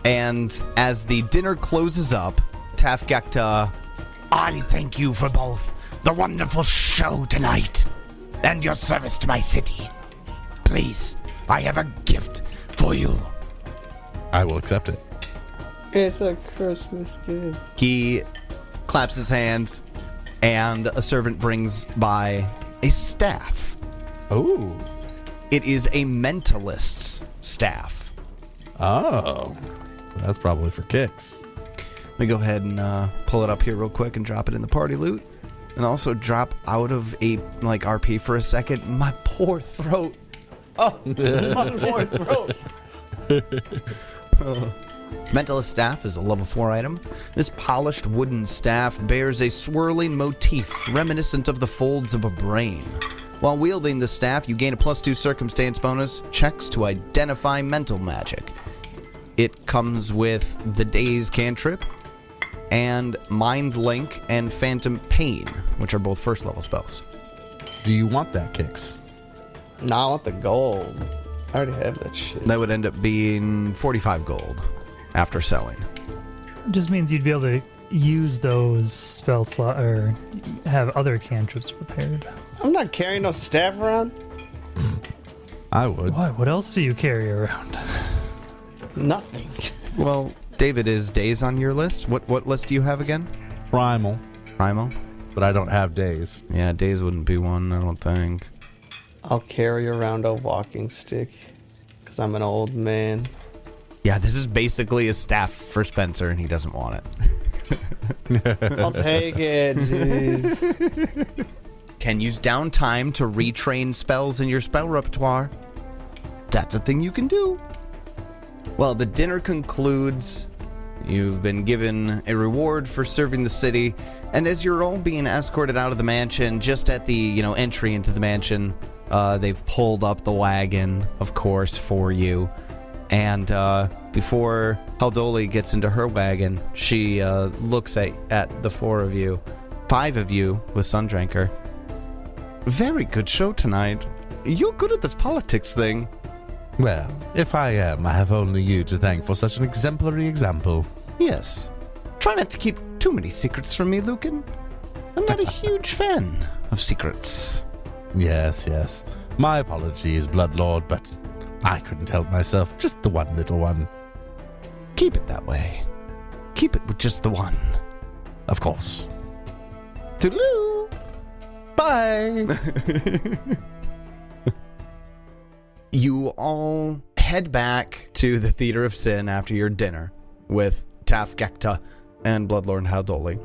[SPEAKER 2] and as the dinner closes up, Tafgekta,
[SPEAKER 6] I thank you for both the wonderful show tonight and your service to my city. Please, I have a gift for you.
[SPEAKER 3] I will accept it.
[SPEAKER 5] It's a Christmas gift.
[SPEAKER 2] he claps his hands, and a servant brings by a staff.
[SPEAKER 3] Oh.
[SPEAKER 2] It is a mentalist's staff.
[SPEAKER 3] Oh. That's probably for kicks.
[SPEAKER 2] Let me go ahead and pull it up here real quick and drop it in the party loot. And also drop out of a, RP for a second. My poor throat. Oh, my poor throat. Mentalist staff is a level 4 item. This polished wooden staff bears a swirling motif reminiscent of the folds of a brain. While wielding the staff, you gain a +2 circumstance bonus checks to identify mental magic. It comes with the Daze cantrip, and Mind Link and Phantom Pain, which are both first level spells.
[SPEAKER 3] Do you want that, Kix?
[SPEAKER 5] Nah, I want the gold. I already have that shit.
[SPEAKER 2] That would end up being 45 gold after selling.
[SPEAKER 4] It just means you'd be able to use those spell slot or have other cantrips prepared.
[SPEAKER 5] I'm not carrying no staff around.
[SPEAKER 3] I would.
[SPEAKER 4] What? What else do you carry around?
[SPEAKER 5] Nothing.
[SPEAKER 2] Well, David, is days on your list? What list do you have again?
[SPEAKER 3] Primal,
[SPEAKER 2] Primal?
[SPEAKER 3] but I don't have days.
[SPEAKER 2] Yeah, days wouldn't be one, I don't think.
[SPEAKER 5] I'll carry around a walking stick because I'm an old man.
[SPEAKER 2] Yeah, this is basically a staff for Spencer, and he doesn't want it.
[SPEAKER 5] I'll take it. Jeez.
[SPEAKER 2] Can use downtime to retrain spells in your spell repertoire. That's a thing you can do. Well, the dinner concludes. You've been given a reward for serving the city, and as you're all being escorted out of the mansion, just at the entry into the mansion, they've pulled up the wagon, of course, for you. And before Haldoli gets into her wagon, she looks at the 4 of you, 5 of you with Sundranker. Very good show tonight. You're good at this politics thing.
[SPEAKER 3] Well, if I am, I have only you to thank for such an exemplary example.
[SPEAKER 2] Yes. Try not to keep too many secrets from me, Lucan. I'm not a huge fan of secrets.
[SPEAKER 3] Yes, yes. My apologies, Blood Lord, but I couldn't help myself. Just the one little one.
[SPEAKER 2] Keep it that way. Keep it with just the one.
[SPEAKER 3] Of course.
[SPEAKER 2] Toodaloo!
[SPEAKER 3] Bye!
[SPEAKER 2] You all head back to the Theater of Sin after your dinner with Taf Gekta and Blood Lord Haldoli.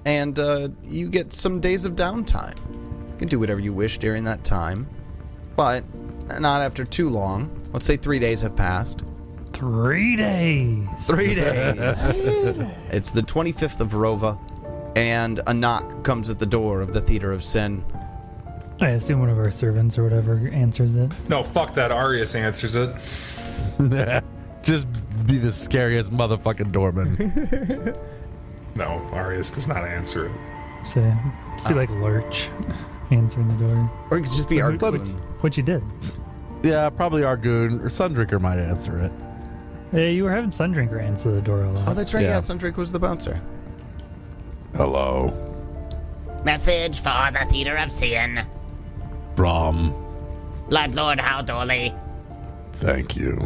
[SPEAKER 2] And you get some days of downtime. You can do whatever you wish during that time. But not after too long. Let's say 3 days have passed.
[SPEAKER 4] 3 days.
[SPEAKER 2] 3 days. It's the 25th of Rova, and a knock comes at the door of the Theater of Sin.
[SPEAKER 4] I assume one of our servants or whatever answers it.
[SPEAKER 7] No, fuck that. Arius answers it.
[SPEAKER 3] Just be the scariest motherfucking doorman.
[SPEAKER 7] No, Arius does not answer it.
[SPEAKER 4] So, be like Lurch answering the door.
[SPEAKER 2] Or it could just be Argoon.
[SPEAKER 4] What you did.
[SPEAKER 3] Yeah, probably Argoon or Sundrinker might answer it.
[SPEAKER 4] Yeah, you were having Sundrinker answer the door a lot.
[SPEAKER 2] Oh, that's right.
[SPEAKER 3] Yeah.
[SPEAKER 2] Yeah, Sundrink was the bouncer.
[SPEAKER 3] Hello.
[SPEAKER 6] Message for the Theater of Sin.
[SPEAKER 3] From.
[SPEAKER 6] Blood Lord Haldoli.
[SPEAKER 3] Thank you.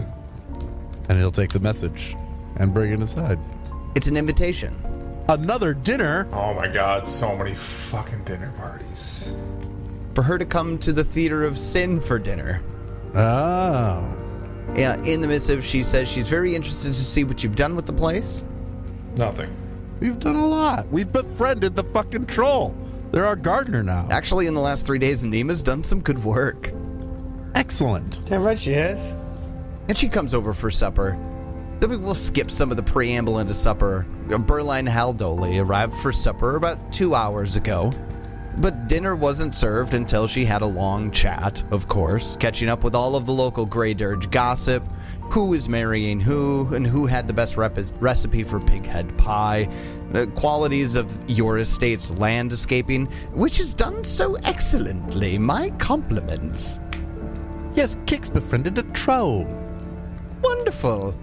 [SPEAKER 3] And he'll take the message and bring it aside.
[SPEAKER 2] It's an invitation.
[SPEAKER 3] Another dinner?
[SPEAKER 7] Oh my god, so many fucking dinner parties.
[SPEAKER 2] For her to come to the Theater of Sin for dinner.
[SPEAKER 3] Oh.
[SPEAKER 2] Yeah, in the missive, she says she's very interested to see what you've done with the place.
[SPEAKER 7] Nothing.
[SPEAKER 3] We've done a lot. We've befriended the fucking troll. They're our gardener now.
[SPEAKER 2] Actually, in the last 3 days, Nema's done some good work.
[SPEAKER 3] Excellent.
[SPEAKER 5] Damn right she has.
[SPEAKER 2] And she comes over for supper. Then we'll skip some of the preamble into supper. Berline Haldoli arrived for supper about 2 hours ago. But dinner wasn't served until she had a long chat, of course, catching up with all of the local Grey Dirge gossip, who is marrying who, and who had the best recipe for pighead pie, the qualities of your estate's landscaping, which is done so excellently. My compliments.
[SPEAKER 3] Yes, Kix befriended a troll.
[SPEAKER 2] Wonderful.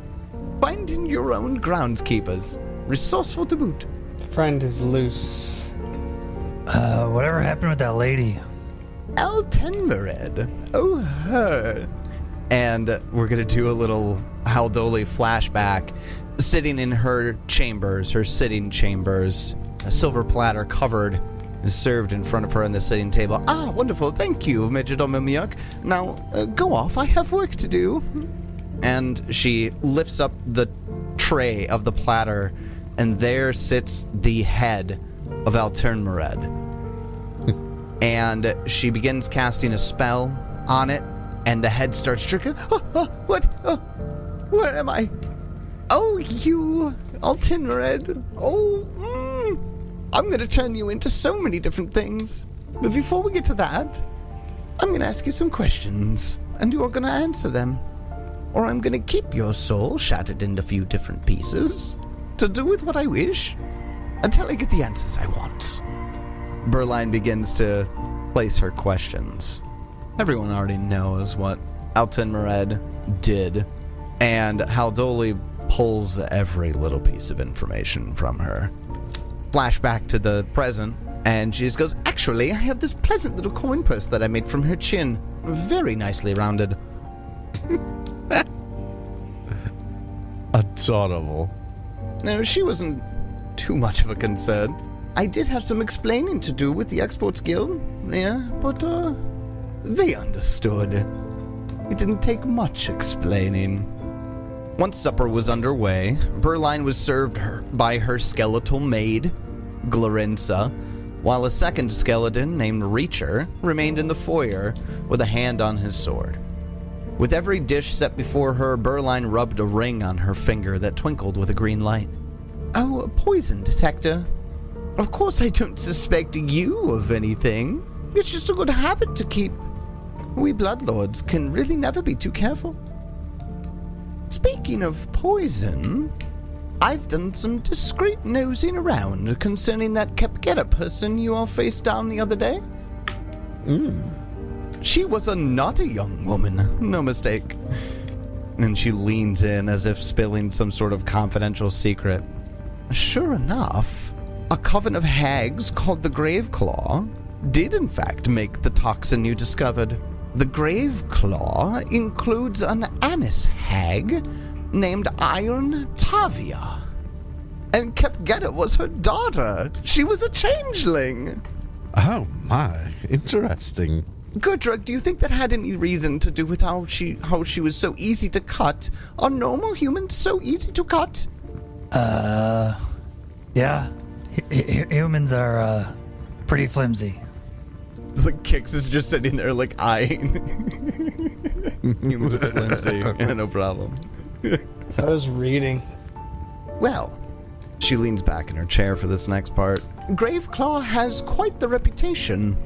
[SPEAKER 2] Finding your own groundskeepers. Resourceful to boot.
[SPEAKER 5] Friend is loose.
[SPEAKER 4] Whatever happened with that lady?
[SPEAKER 2] Eltenmered. Oh, her. And we're going to do a little Haldoli flashback. Sitting in her chambers, her sitting chambers, a silver platter covered is served in front of her on the sitting table. Ah, wonderful. Thank you, Midgedomimiuk. Now, go off. I have work to do. And she lifts up the tray of the platter, and there sits the head of Eltenmered. And she begins casting a spell on it, and the head starts trickling. What? Where am I? Oh, you, Eltenmered. Oh, I'm going to turn you into so many different things. But before we get to that, I'm going to ask you some questions, and you're going to answer them. Or I'm going to keep your soul shattered into a few different pieces to do with what I wish until I get the answers I want. Berline begins to place her questions. Everyone already knows what Altinmered did, and Haldoli pulls every little piece of information from her. Flashback to the present, and she just goes, actually, I have this pleasant little coin purse that I made from her chin. Very nicely rounded.
[SPEAKER 3] Adorable.
[SPEAKER 2] No, she wasn't too much of a concern. I did have some explaining to do with the Exports Guild, yeah, but, they understood. It didn't take much explaining. Once supper was underway, Berline was served by her skeletal maid, Glorinsa, while a second skeleton named Reacher remained in the foyer with a hand on his sword. With every dish set before her, Berline rubbed a ring on her finger that twinkled with a green light. Oh, a poison detector. Of course I don't suspect you of anything. It's just a good habit to keep. We Bloodlords can really never be too careful. Speaking of poison, I've done some discreet nosing around concerning that Kepgeta person you all faced down the other day. She was a naughty young woman, no mistake. And she leans in as if spilling some sort of confidential secret. Sure enough, a coven of hags called the Graveclaw did in fact make the toxin you discovered. The Graveclaw includes an anise hag named Iron Tavia. And Kepgeta was her daughter. She was a changeling.
[SPEAKER 3] Oh my, interesting.
[SPEAKER 2] Gudrug, do you think that had any reason to do with how she was so easy to cut? Are normal humans so easy to cut?
[SPEAKER 8] Yeah. Humans are, pretty flimsy.
[SPEAKER 2] The Kix is just sitting there, like, eyeing. Humans are flimsy. Yeah, no problem.
[SPEAKER 5] So I was reading.
[SPEAKER 2] Well, she leans back in her chair for this next part. Graveclaw has quite the reputation.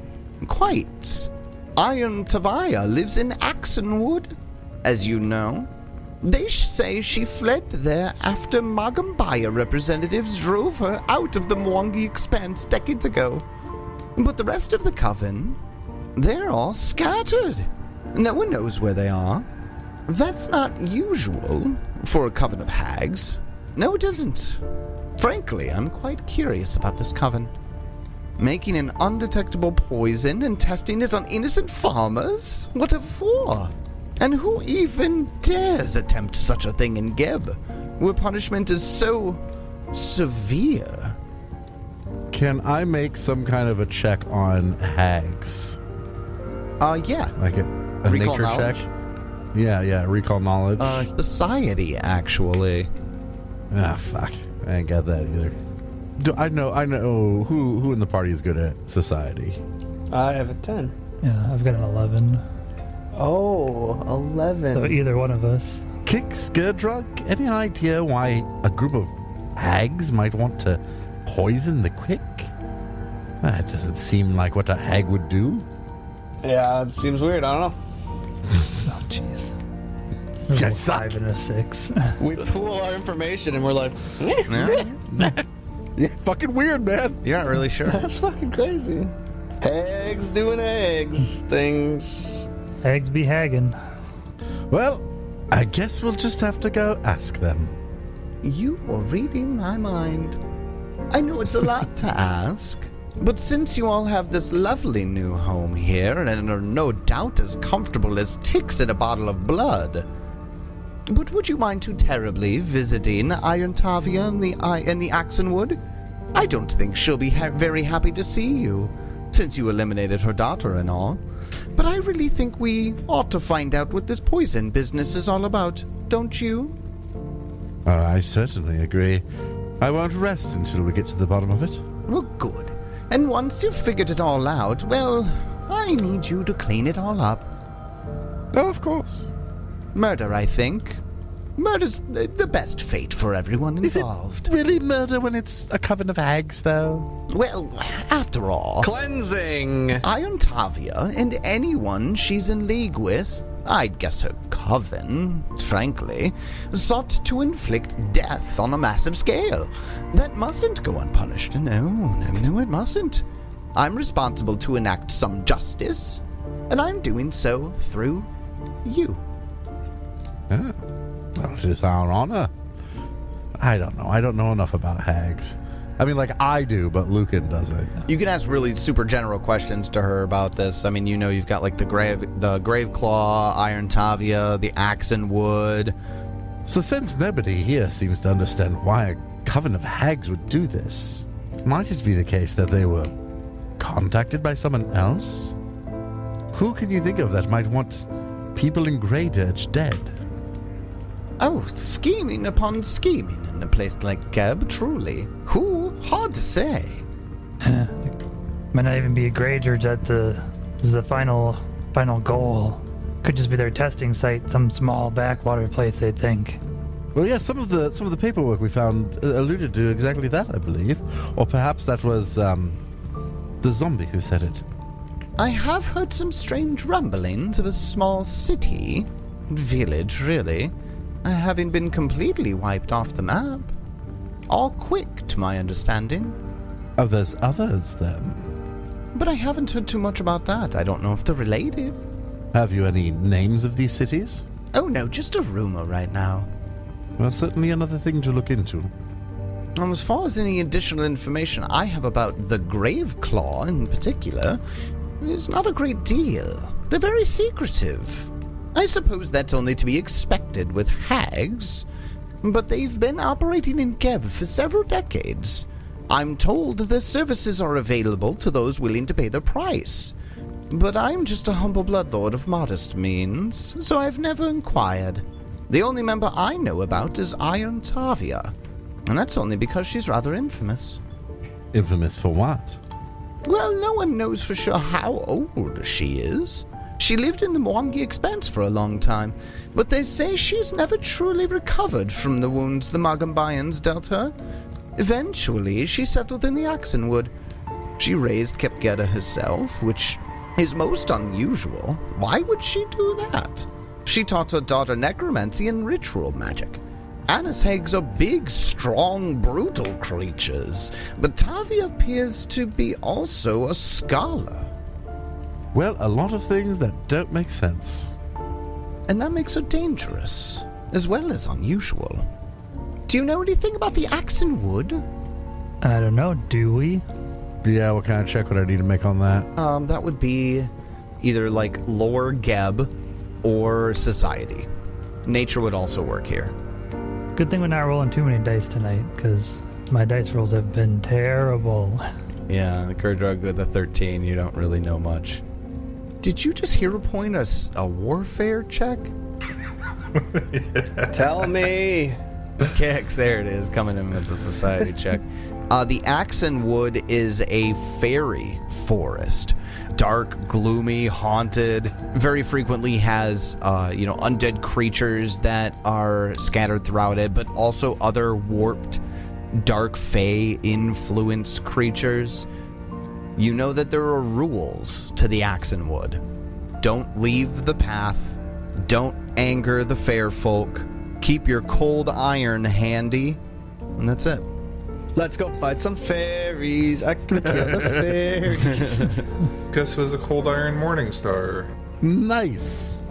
[SPEAKER 2] Quite. Iron Tavia lives in Axen Wood, as you know. They say she fled there after Magambaya representatives drove her out of the Mwangi Expanse decades ago. But the rest of the coven, they're all scattered. No one knows where they are. That's not usual for a coven of hags. No, it isn't. Frankly, I'm quite curious about this coven. Making an undetectable poison and testing it on innocent farmers? What for? And who even dares attempt such a thing in Geb, where punishment is so severe?
[SPEAKER 3] Can I make some kind of a check on hags?
[SPEAKER 2] Yeah.
[SPEAKER 3] Like a
[SPEAKER 2] Recall
[SPEAKER 3] nature
[SPEAKER 2] knowledge?
[SPEAKER 3] check? Yeah, recall knowledge.
[SPEAKER 2] Society, actually.
[SPEAKER 3] Ah, fuck. I ain't got that either. I know who in the party is good at society.
[SPEAKER 5] I have a 10.
[SPEAKER 4] Yeah, I've got an 11.
[SPEAKER 5] Oh, 11.
[SPEAKER 4] So either one of us.
[SPEAKER 3] Kix, Gurdrug, any idea why a group of hags might want to poison the quick? That doesn't seem like what a hag would do.
[SPEAKER 5] Yeah, it seems weird. I don't know.
[SPEAKER 4] Oh, jeez. There's a
[SPEAKER 3] Yes,
[SPEAKER 4] 5 and a 6.
[SPEAKER 5] We pool our information and we're like,
[SPEAKER 3] Yeah, fucking weird, man.
[SPEAKER 2] You're not really sure.
[SPEAKER 5] that's fucking crazy. Hags doing eggs things.
[SPEAKER 4] Eggs be hagging.
[SPEAKER 3] Well, I guess we'll just have to go ask them.
[SPEAKER 2] You are reading my mind. I know it's a lot to ask, but since you all have this lovely new home here and are no doubt as comfortable as ticks in a bottle of blood, but would you mind too terribly visiting Iron Tavia in the Axen Wood? I don't think she'll be very happy to see you, since you eliminated her daughter and all. But I really think we ought to find out what this poison business is all about, don't you?
[SPEAKER 3] I certainly agree. I won't rest until we get to the bottom of it.
[SPEAKER 2] Well, good. And once you've figured it all out, well, I need you to clean it all up.
[SPEAKER 3] Oh, of course.
[SPEAKER 2] Murder, I think. Murder's the best fate for everyone involved.
[SPEAKER 3] Is it really murder when it's a coven of hags, though?
[SPEAKER 2] Well, after all,
[SPEAKER 5] Cleansing.
[SPEAKER 2] Iron Tavia and anyone she's in league with, I'd guess her coven, frankly, sought to inflict death on a massive scale. That mustn't go unpunished. No, it mustn't. I'm responsible to enact some justice. and I'm doing so through you.
[SPEAKER 3] Ah, well, it is our honor. I don't know. I don't know enough about hags. I mean, like, I do, but Lucan doesn't.
[SPEAKER 2] You can ask really super general questions to her about this. I mean, you know, you've got like the grave claw, Iron Tavia, the Axen Wood.
[SPEAKER 3] So since nobody here seems to understand why a coven of hags would do this, might it be the case that they were contacted by someone else? Who can you think of that might want people in Grey Dirge dead?
[SPEAKER 2] Oh, scheming upon scheming in a place like Geb, truly. Who? Hard to say.
[SPEAKER 8] Might not even be a Grey Dirge at the final goal. Could just be their testing site, some small backwater place, they think.
[SPEAKER 3] Well, yes, some of the paperwork we found alluded to exactly that, I believe. Or perhaps that was the zombie who said it.
[SPEAKER 2] I have heard some strange rumblings of a small city, village really, having been completely wiped off the map. All quick, to my understanding.
[SPEAKER 3] Oh, there's others, then.
[SPEAKER 2] But I haven't heard too much about that. I don't know if they're related.
[SPEAKER 3] Have you any names of these cities?
[SPEAKER 2] Oh no, just a rumor right now.
[SPEAKER 3] Well, certainly another thing to look into.
[SPEAKER 2] As far as any additional information I have about the Grave Claw in particular, is not a great deal. They're very secretive. I suppose that's only to be expected with hags, but they've been operating in Geb for several decades. I'm told their services are available to those willing to pay the price, but I'm just a humble blood lord of modest means, so I've never inquired. The only member I know about is Iron Tavia, and that's only because she's rather infamous.
[SPEAKER 3] Infamous for what?
[SPEAKER 2] Well, no one knows for sure how old she is. She lived in the Mwangi Expanse for a long time, but they say she's never truly recovered from the wounds the Magambayans dealt her. Eventually, she settled in the Axen Wood. She raised Kepgeda herself, which is most unusual. Why would she do that? She taught her daughter necromancy and ritual magic. Annis hags are big, strong, brutal creatures, but Tavia appears to be also a scholar.
[SPEAKER 3] Well, a lot of things that don't make sense.
[SPEAKER 2] And that makes her dangerous, as well as unusual. Do you know anything about the Axen Wood?
[SPEAKER 4] I don't know, do we?
[SPEAKER 3] Yeah, what kind of check would I need to make on that?
[SPEAKER 2] That would be either like lore Geb or society. Nature would also work here.
[SPEAKER 4] Good thing we're not rolling too many dice tonight, because my dice rolls have been terrible.
[SPEAKER 2] Yeah, the Kurdrug with a 13, you don't really know much. Did you just hero point a warfare check?
[SPEAKER 5] Tell me.
[SPEAKER 2] Kicks, there it is, coming in with the society check. The Axen Wood is a fairy forest. Dark, gloomy, haunted. Very frequently has, undead creatures that are scattered throughout it, but also other warped, dark fae-influenced creatures. You know that there are rules to the Axen Wood. Don't leave the path. Don't anger the fair folk. Keep your cold iron handy. And that's it.
[SPEAKER 5] Let's go fight some fairies. I can kill the fairies.
[SPEAKER 7] Guess was a cold iron morning star.
[SPEAKER 3] Nice.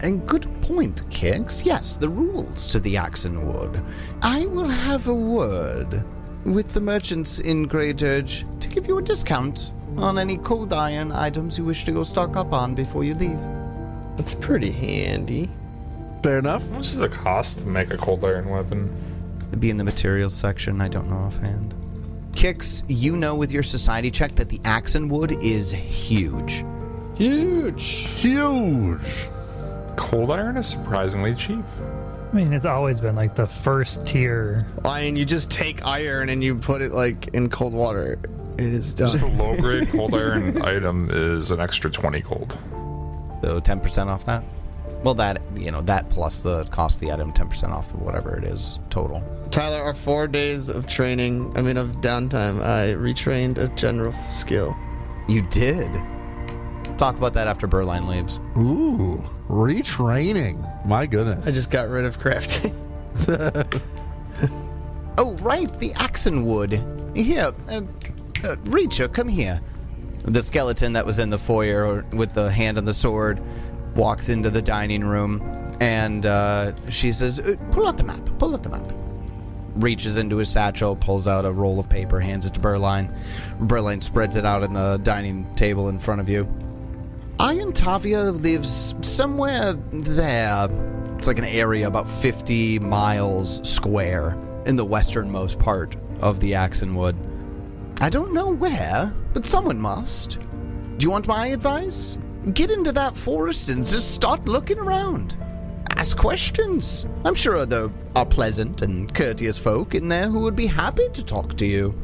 [SPEAKER 2] And good point, Kix. Yes, the rules to the Axen Wood. I will have a word with the merchants in Grey Dirge to give you a discount on any cold iron items you wish to go stock up on before you leave.
[SPEAKER 5] That's pretty handy.
[SPEAKER 3] Fair enough.
[SPEAKER 7] How much does it cost to make a cold iron weapon?
[SPEAKER 2] It'd be in the materials section, I don't know offhand. Kix, you know with your society check that the Axen Wood is huge.
[SPEAKER 3] Huge.
[SPEAKER 7] Cold iron is surprisingly cheap.
[SPEAKER 4] I mean, it's always been like the first tier.
[SPEAKER 5] I mean, you just take iron and you put it like in cold water. It is done.
[SPEAKER 7] Just a low grade cold iron item is an extra 20 gold.
[SPEAKER 2] So 10% off that? Well, that plus the cost of the item, 10% off of whatever it is total.
[SPEAKER 5] Tyler, our 4 days of downtime, I retrained a general skill.
[SPEAKER 2] You did? Talk about that after Berline leaves.
[SPEAKER 3] Ooh, retraining. My goodness.
[SPEAKER 5] I just got rid of crafting.
[SPEAKER 2] Oh, right, the Axen Wood. Here, Reacher, come here. The skeleton that was in the foyer with the hand on the sword walks into the dining room, and she says, pull out the map, pull out the map. Reaches into his satchel, pulls out a roll of paper, hands it to Berline. Berline spreads it out on the dining table in front of you. Iron Tavia lives somewhere there. It's like an area about 50 miles square in the westernmost part of the Axen Wood. I don't know where, but someone must. Do you want my advice? Get into that forest and just start looking around. Ask questions. I'm sure there are pleasant and courteous folk in there who would be happy to talk to you.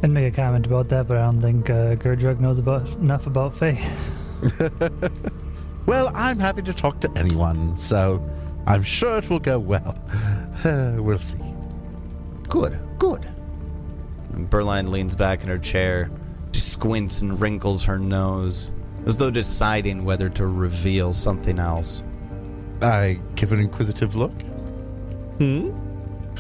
[SPEAKER 4] I'd make a comment about that, but I don't think Gurdrug knows enough about Fae.
[SPEAKER 3] Well, I'm happy to talk to anyone, so I'm sure it will go well. We'll see.
[SPEAKER 2] Good, good. And Berline leans back in her chair. She squints and wrinkles her nose, as though deciding whether to reveal something else.
[SPEAKER 3] I give an inquisitive look.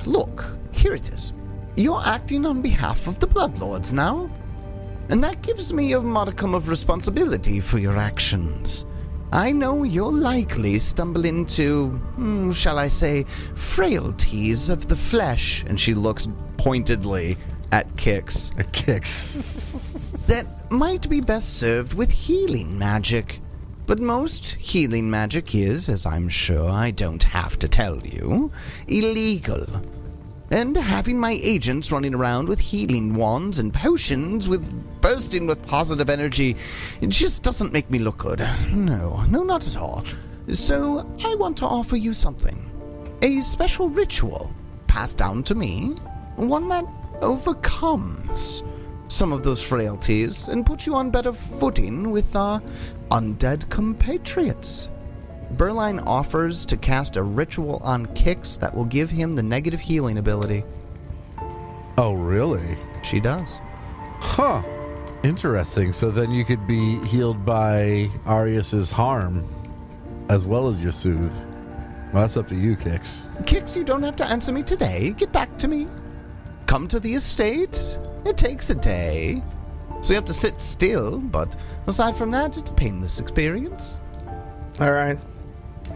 [SPEAKER 2] Look, here it is. You're acting on behalf of the Blood Lords now, and that gives me a modicum of responsibility for your actions. I know you'll likely stumble into, shall I say, frailties of the flesh, and she looks pointedly at Kix. That might be best served with healing magic. But most healing magic is, as I'm sure I don't have to tell you, illegal. And having my agents running around with healing wands and potions bursting with positive energy, it just doesn't make me look good. No, not at all. So I want to offer you something. A special ritual passed down to me, one that overcomes some of those frailties and puts you on better footing with our undead compatriots. Berline offers to cast a ritual on Kix that will give him the negative healing ability.
[SPEAKER 3] Oh, really?
[SPEAKER 2] She does.
[SPEAKER 3] Huh. Interesting. So then you could be healed by Arius's harm as well as your soothe. Well, that's up to you, Kix.
[SPEAKER 2] Kix, you don't have to answer me today. Get back to me. Come to the estate. It takes a day. So you have to sit still, but aside from that, it's a painless experience.
[SPEAKER 5] All right.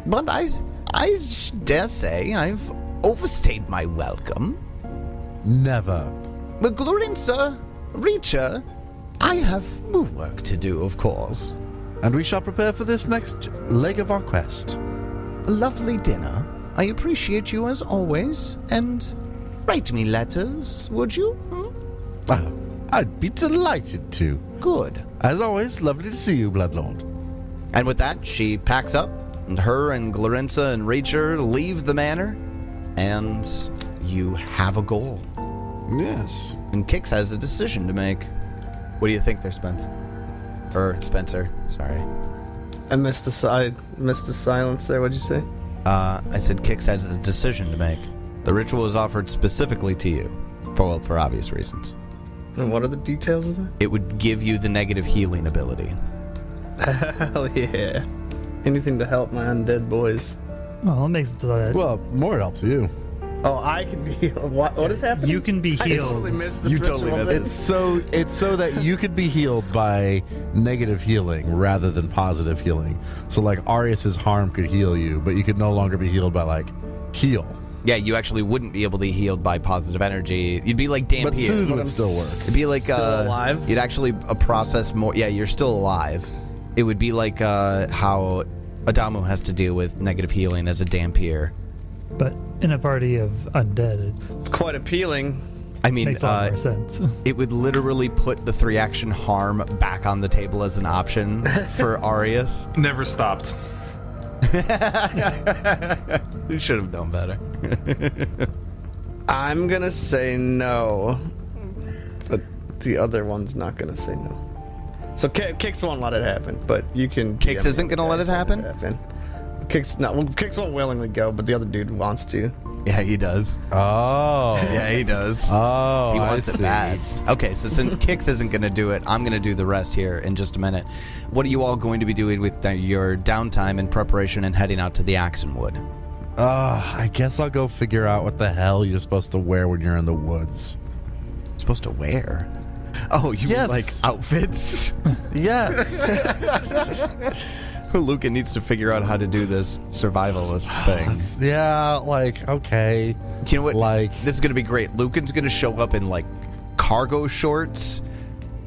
[SPEAKER 2] But I dare say I've overstayed my welcome.
[SPEAKER 3] Never.
[SPEAKER 2] But Glorinsa, Reacher, I have work to do, of course.
[SPEAKER 3] And we shall prepare for this next leg of our quest.
[SPEAKER 2] A lovely dinner. I appreciate you as always, and write me letters, would you?
[SPEAKER 3] Oh, I'd be delighted to.
[SPEAKER 2] Good.
[SPEAKER 3] As always, lovely to see you, Blood Lord.
[SPEAKER 2] And with that, she packs up, and her and Glorinsa and Reacher leave the manor, and you have a goal.
[SPEAKER 3] Yes.
[SPEAKER 2] And Kix has a decision to make. What do you think there, Spencer? Sorry.
[SPEAKER 5] I missed the silence there. What'd you say?
[SPEAKER 2] I said Kix has a decision to make. The ritual is offered specifically to you, for obvious reasons.
[SPEAKER 5] And what are the details of that?
[SPEAKER 2] It would give you the negative healing ability.
[SPEAKER 5] Hell yeah. Anything to help my undead boys.
[SPEAKER 4] Well, it makes it so that
[SPEAKER 3] Well, more helps you.
[SPEAKER 5] Oh, I can be healed. What is happening?
[SPEAKER 4] you can be
[SPEAKER 5] I
[SPEAKER 4] healed.
[SPEAKER 5] totally missed this
[SPEAKER 2] You totally
[SPEAKER 5] ritual.
[SPEAKER 2] missed it.
[SPEAKER 3] It's so that you could be healed by negative healing rather than positive healing. So like Arius's harm could heal you, but you could no longer be healed by like heal.
[SPEAKER 2] Yeah, you actually wouldn't be able to be healed by positive energy. You'd be like
[SPEAKER 3] But
[SPEAKER 2] Dampier.
[SPEAKER 3] soothe would still work.
[SPEAKER 2] It'd be like
[SPEAKER 5] Still alive?
[SPEAKER 2] You'd actually process more. Yeah, you're still alive. It would be like how Adamu has to deal with negative healing as a Dampier.
[SPEAKER 4] But in a party of undead,
[SPEAKER 5] It's quite appealing.
[SPEAKER 2] I
[SPEAKER 4] it
[SPEAKER 2] mean,
[SPEAKER 4] makes a lot more sense.
[SPEAKER 2] it would literally put the 3-action harm back on the table as an option for Arius.
[SPEAKER 7] Never stopped.
[SPEAKER 2] You should have known better.
[SPEAKER 5] I'm gonna say no, but the other one's not gonna say no. So Kix won't let it happen, but you can.
[SPEAKER 2] Kix isn't gonna let it happen?
[SPEAKER 5] Kix won't willingly go, but the other dude wants to.
[SPEAKER 2] Yeah, he does.
[SPEAKER 3] Oh.
[SPEAKER 2] Yeah, he does.
[SPEAKER 3] Oh,
[SPEAKER 2] He
[SPEAKER 3] I
[SPEAKER 2] wants it
[SPEAKER 3] see.
[SPEAKER 2] bad. Okay, so since Kix isn't going to do it, I'm going to do the rest here in just a minute. What are you all going to be doing with your downtime in preparation and heading out to the Axen Wood?
[SPEAKER 3] I guess I'll go figure out what the hell you're supposed to wear when you're in the woods.
[SPEAKER 2] Supposed to wear? Oh, you
[SPEAKER 3] Yes.
[SPEAKER 2] mean like outfits?
[SPEAKER 3] Yes.
[SPEAKER 2] Lucan needs to figure out how to do this survivalist thing.
[SPEAKER 3] Yeah, like, okay.
[SPEAKER 2] You know what?
[SPEAKER 3] Like,
[SPEAKER 2] This is going to be great. Lucan's going to show up in like cargo shorts,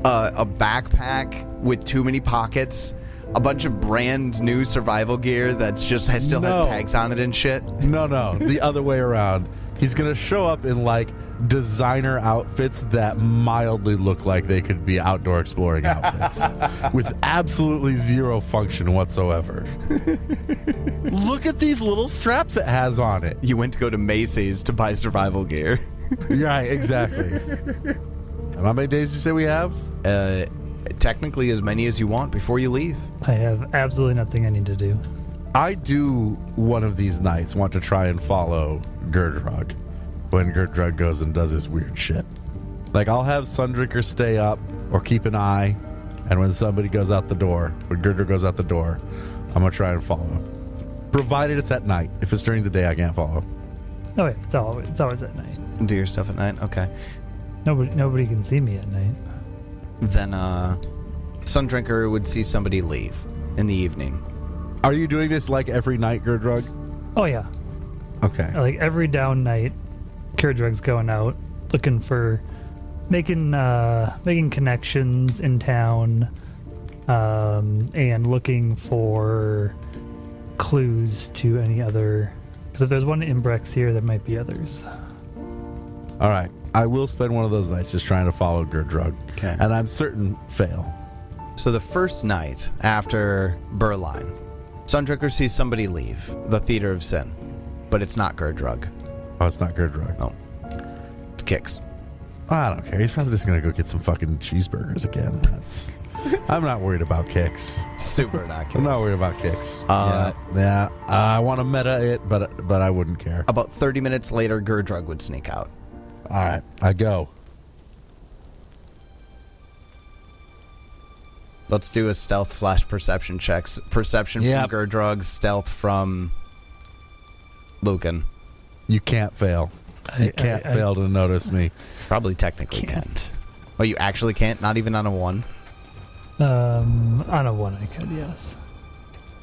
[SPEAKER 2] a backpack with too many pockets, a bunch of brand new survival gear that still has
[SPEAKER 3] No.
[SPEAKER 2] tags on it and shit.
[SPEAKER 3] no, the other way around. He's going to show up in, like, designer outfits that mildly look like they could be outdoor exploring outfits with absolutely zero function whatsoever. Look at these little straps it has on it.
[SPEAKER 2] You went to go to Macy's to buy survival gear.
[SPEAKER 3] Right, exactly. How many days did you say we have?
[SPEAKER 2] Technically, as many as you want before you leave.
[SPEAKER 4] I have absolutely nothing I need to do.
[SPEAKER 3] I do one of these nights want to try and follow Gerdrug when Gerdrug goes and does his weird shit. Like, I'll have Sundrinker stay up or keep an eye, and when somebody goes out the door, when Gerdrug goes out the door, I'm going to try and follow him. Provided it's at night. If it's during the day, I can't follow.
[SPEAKER 4] Oh wait, it's always at night.
[SPEAKER 2] Do your stuff at night? Okay.
[SPEAKER 4] Nobody can see me at night.
[SPEAKER 2] Then, Sundrinker would see somebody leave in the evening.
[SPEAKER 3] Are you doing this like every night, Gerdrug?
[SPEAKER 4] Oh yeah,
[SPEAKER 3] Okay.
[SPEAKER 4] like every down night, Kerdrug's going out looking for making connections in town, and looking for clues to any other. Because if there's one Imbrex here, there might be others.
[SPEAKER 3] All right. I will spend one of those nights just trying to follow Gerdrug.
[SPEAKER 2] Okay.
[SPEAKER 3] And I'm certain fail.
[SPEAKER 2] So the first night after Berline, Sundrinker sees somebody leave the Theater of Sin, but it's not Gerdrug.
[SPEAKER 3] Oh, it's not Gerdrug.
[SPEAKER 2] No. It's Kix.
[SPEAKER 3] I don't care. He's probably just going to go get some fucking cheeseburgers again. I'm not worried about kicks.
[SPEAKER 2] Super not Kix.
[SPEAKER 3] I'm not worried about kicks.
[SPEAKER 2] Uh,
[SPEAKER 3] yeah. I want to meta it, but I wouldn't care.
[SPEAKER 2] About 30 minutes later, Gerdrug would sneak out.
[SPEAKER 3] All right, I go.
[SPEAKER 2] Let's do a stealth / perception checks. Perception
[SPEAKER 3] Yep.
[SPEAKER 2] from Gerdrug, stealth from Lucan.
[SPEAKER 3] You can't fail. You can't fail to notice me.
[SPEAKER 2] Probably technically can't. Oh, you actually can't? Not even on a 1?
[SPEAKER 4] On a 1 I could, yes.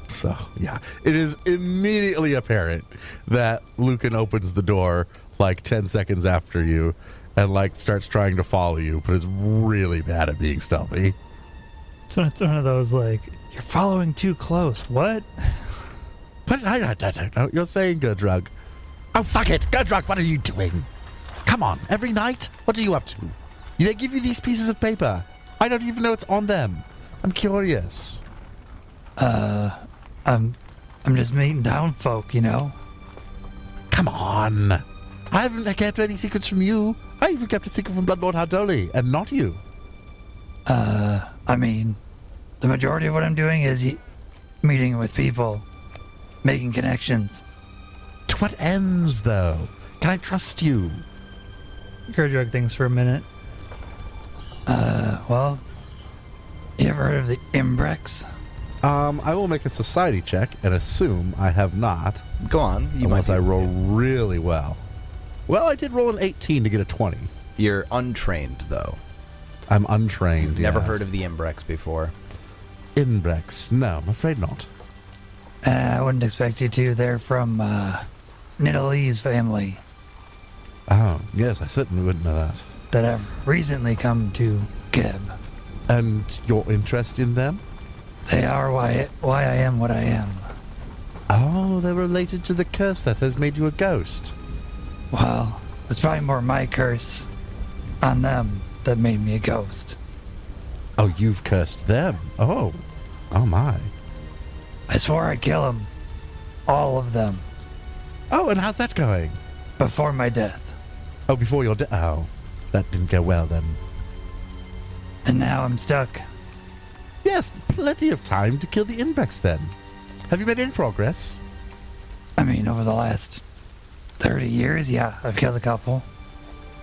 [SPEAKER 3] So, yeah. It is immediately apparent that Lucan opens the door like 10 seconds after you and like starts trying to follow you, but is really bad at being stealthy.
[SPEAKER 4] So it's one of those like, you're following too close. What?
[SPEAKER 3] But I don't know. You're saying Gerdrug. Oh, fuck it. Gerdrug, what are you doing? Come on. Every night? What are you up to? They give you these pieces of paper. I don't even know it's on them. I'm curious.
[SPEAKER 8] I'm just meeting town folk, you know.
[SPEAKER 3] Come on. I haven't kept any secrets from you. I even kept a secret from Blood Lord Haldoli, and not you.
[SPEAKER 8] I mean, the majority of what I'm doing is meeting with people, making connections.
[SPEAKER 3] To what ends, though? Can I trust you?
[SPEAKER 4] Kerdrug thinks for a minute.
[SPEAKER 8] Well, you ever heard of the Imbrex?
[SPEAKER 3] I will make a society check and assume I have not,
[SPEAKER 2] Go on. You
[SPEAKER 3] unless
[SPEAKER 2] might
[SPEAKER 3] I
[SPEAKER 2] be-
[SPEAKER 3] roll really well. Well, I did roll an 18 to get a 20.
[SPEAKER 2] You're untrained, though.
[SPEAKER 3] I'm untrained.
[SPEAKER 2] You've never heard of the Imbrex before.
[SPEAKER 3] Inbrex. No, I'm afraid not.
[SPEAKER 8] I wouldn't expect you to. They're from Nidalee's family
[SPEAKER 3] Oh, yes, I certainly wouldn't know that.
[SPEAKER 8] that have recently come to Gib.
[SPEAKER 3] And your interest in them?
[SPEAKER 8] They are why I am what I am.
[SPEAKER 3] Oh, they're related to the curse that has made you a ghost.
[SPEAKER 8] Well, it's probably more my curse on them that made me a ghost.
[SPEAKER 3] Oh, you've cursed them. Oh my.
[SPEAKER 8] I swore I'd kill them. All of them.
[SPEAKER 3] Oh, and how's that going?
[SPEAKER 8] Before my death.
[SPEAKER 3] Oh, before your death. Oh, that didn't go well then.
[SPEAKER 8] And now I'm stuck.
[SPEAKER 3] Yes, plenty of time to kill the Inbrex then. Have you made any progress?
[SPEAKER 8] I mean, over the last 30 years, yeah, I've killed a couple.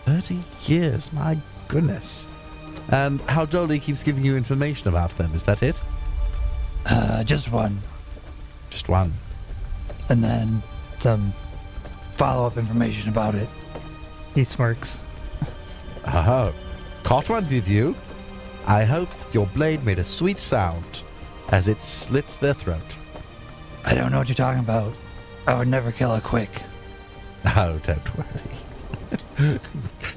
[SPEAKER 3] 30 years, my goodness. And Haldoli keeps giving you information about them, is that it?
[SPEAKER 8] Just one.
[SPEAKER 3] Just one.
[SPEAKER 8] And then some follow-up information about it.
[SPEAKER 4] He smirks.
[SPEAKER 3] Oh, Caught one, did you? I hope your blade made a sweet sound as it slit their throat.
[SPEAKER 8] I don't know what you're talking about. I would never kill a quick.
[SPEAKER 3] Oh, don't worry.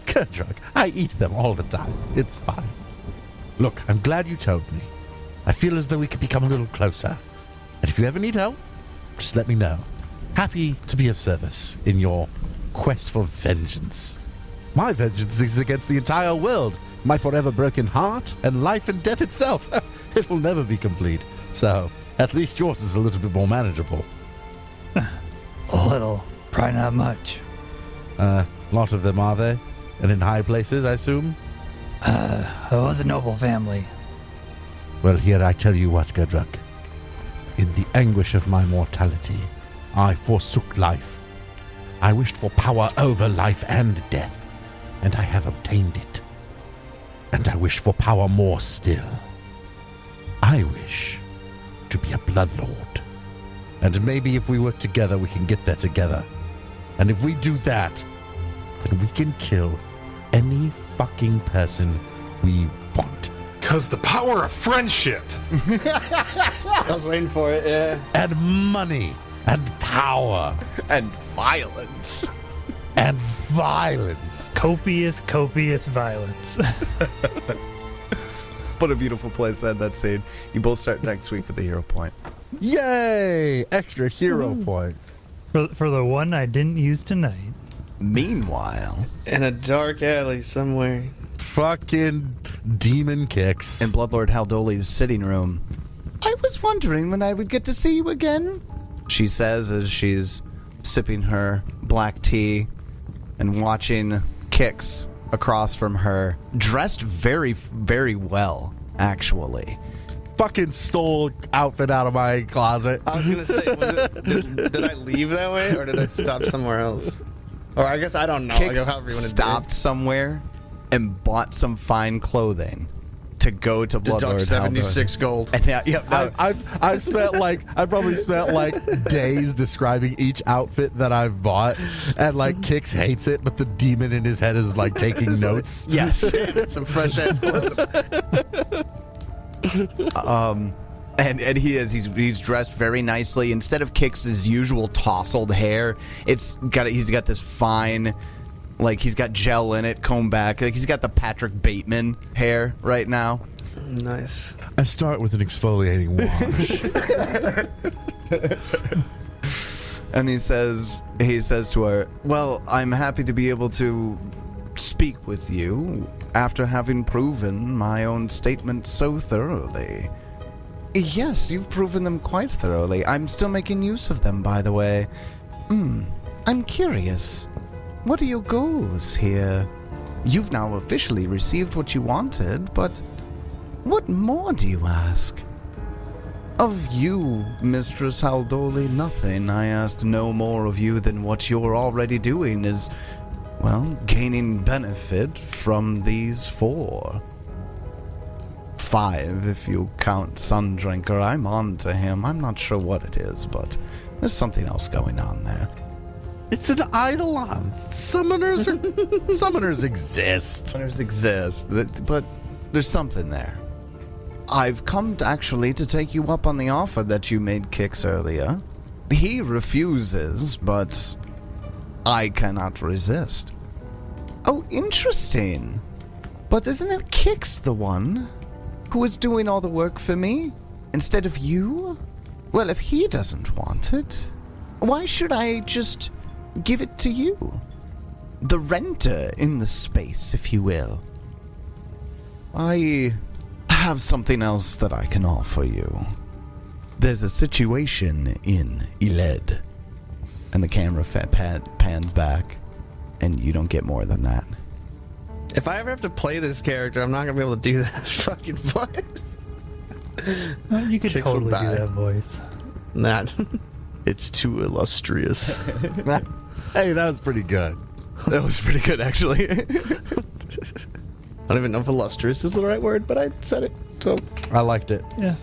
[SPEAKER 3] Kerdrug, I eat them all the time. It's fine. Look, I'm glad you told me. I feel as though we could become a little closer. And if you ever need help, just let me know. Happy to be of service in your quest for vengeance. My vengeance is against the entire world, my forever broken heart, and life and death itself. It will never be complete. So, at least yours is a little bit more manageable.
[SPEAKER 8] A little. Probably not much.
[SPEAKER 3] A lot of them, are they? And in high places, I assume?
[SPEAKER 8] It was a noble family.
[SPEAKER 3] Well, here I tell you what, Gerdruk. In the anguish of my mortality, I forsook life. I wished for power over life and death, and I have obtained it. And I wish for power more still. I wish to be a Blood Lord. And maybe if we work together, we can get there together. And if we do that, then we can kill any fucking person we want.
[SPEAKER 7] Because the power of friendship.
[SPEAKER 5] I was waiting for it, yeah.
[SPEAKER 3] And money. And power.
[SPEAKER 2] And violence.
[SPEAKER 3] And violence.
[SPEAKER 4] Copious violence.
[SPEAKER 2] What a beautiful place to end that scene. You both start next week with the hero point.
[SPEAKER 3] Yay! Extra hero point.
[SPEAKER 4] For the one I didn't use tonight.
[SPEAKER 2] Meanwhile,
[SPEAKER 5] In a dark alley somewhere.
[SPEAKER 3] Fucking demon kicks.
[SPEAKER 2] in Blood Lord Haldoli's sitting room, I was wondering when I would get to see you again, she says as she's sipping her black tea and watching Kix across from her, dressed very, very well, actually.
[SPEAKER 3] Fucking stole outfit out of my closet.
[SPEAKER 5] I was gonna say, did I leave that way or did I stop somewhere else? Or I guess I don't know.
[SPEAKER 2] Kix
[SPEAKER 5] However you want to
[SPEAKER 2] stopped somewhere and bought some fine clothing to go to Blood Lord
[SPEAKER 5] Deduct 76 gold.
[SPEAKER 2] And
[SPEAKER 3] I've spent I probably spent like days describing each outfit that I've bought, and like Kix hates it, but the demon in his head is like taking notes.
[SPEAKER 2] yes.
[SPEAKER 5] Some fresh ass clothes.
[SPEAKER 2] And he's dressed very nicely. Instead of Kix's usual tousled hair, he's got this fine, like he's got gel in it, combed back. Like he's got the Patrick Bateman hair right now.
[SPEAKER 5] Nice.
[SPEAKER 3] I start with an exfoliating wash.
[SPEAKER 2] And he says to her, "Well, I'm happy to be able to speak with you after having proven my own statement so thoroughly." Yes, you've proven them quite thoroughly. I'm still making use of them, by the way. I'm curious. What are your goals here? You've now officially received what you wanted, but what more do you ask? Of you, Mistress Haldoli, nothing. I asked no more of you than what you're already doing is, well, gaining benefit from these 4. 5 if you count Sundrinker. I'm on to him. I'm not sure what it is, but there's something else going on there.
[SPEAKER 3] It's an eidolon. Summoners exist.
[SPEAKER 2] Summoners exist, but there's something there. I've come actually to take you up on the offer that you made Kix earlier. He refuses, but I cannot resist. Oh, interesting. But isn't it Kix the one who is doing all the work for me instead of you? Well, if he doesn't want it, why should I just give it to you? The renter in the space, if you will. I have something else that I can offer you. There's a situation in Iled. And the camera pans back, and you don't get more than that.
[SPEAKER 5] If I ever have to play this character, I'm not gonna be able to do that fucking voice.
[SPEAKER 4] You could
[SPEAKER 5] Kix will
[SPEAKER 4] totally do
[SPEAKER 5] die.
[SPEAKER 4] that voice.
[SPEAKER 5] Not. It's too illustrious.
[SPEAKER 3] Hey, that was pretty good.
[SPEAKER 2] That was pretty good, actually.
[SPEAKER 5] I don't even know if illustrious is the right word, but I said it. So
[SPEAKER 3] I liked it.
[SPEAKER 4] Yeah.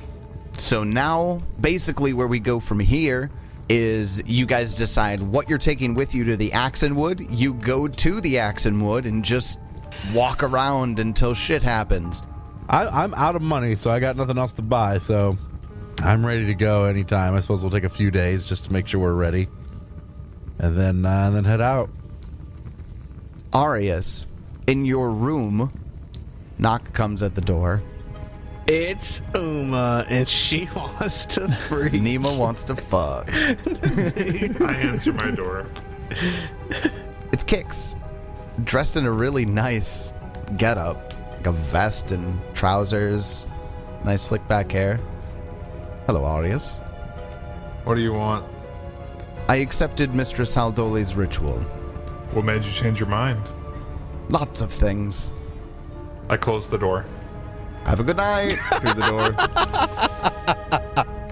[SPEAKER 2] So now, basically where we go from here is you guys decide what you're taking with you to the Axen Wood. You go to the Axen Wood and just walk around until shit happens.
[SPEAKER 3] I'm out of money, so I got nothing else to buy, so I'm ready to go anytime. I suppose we'll take a few days just to make sure we're ready. And then head out.
[SPEAKER 2] Arius, in your room, knock comes at the door.
[SPEAKER 5] It's Uma, and she wants to freak.
[SPEAKER 2] Nema wants to fuck.
[SPEAKER 7] I answer my door.
[SPEAKER 2] It's Kix, dressed in a really nice getup, like a vest and trousers, nice slick back hair. Hello, Arius.
[SPEAKER 7] What do you want?
[SPEAKER 2] I accepted Mistress Haldoli's ritual.
[SPEAKER 7] What made you change your mind?
[SPEAKER 2] Lots of things.
[SPEAKER 7] I closed the door.
[SPEAKER 2] Have a good night. Through the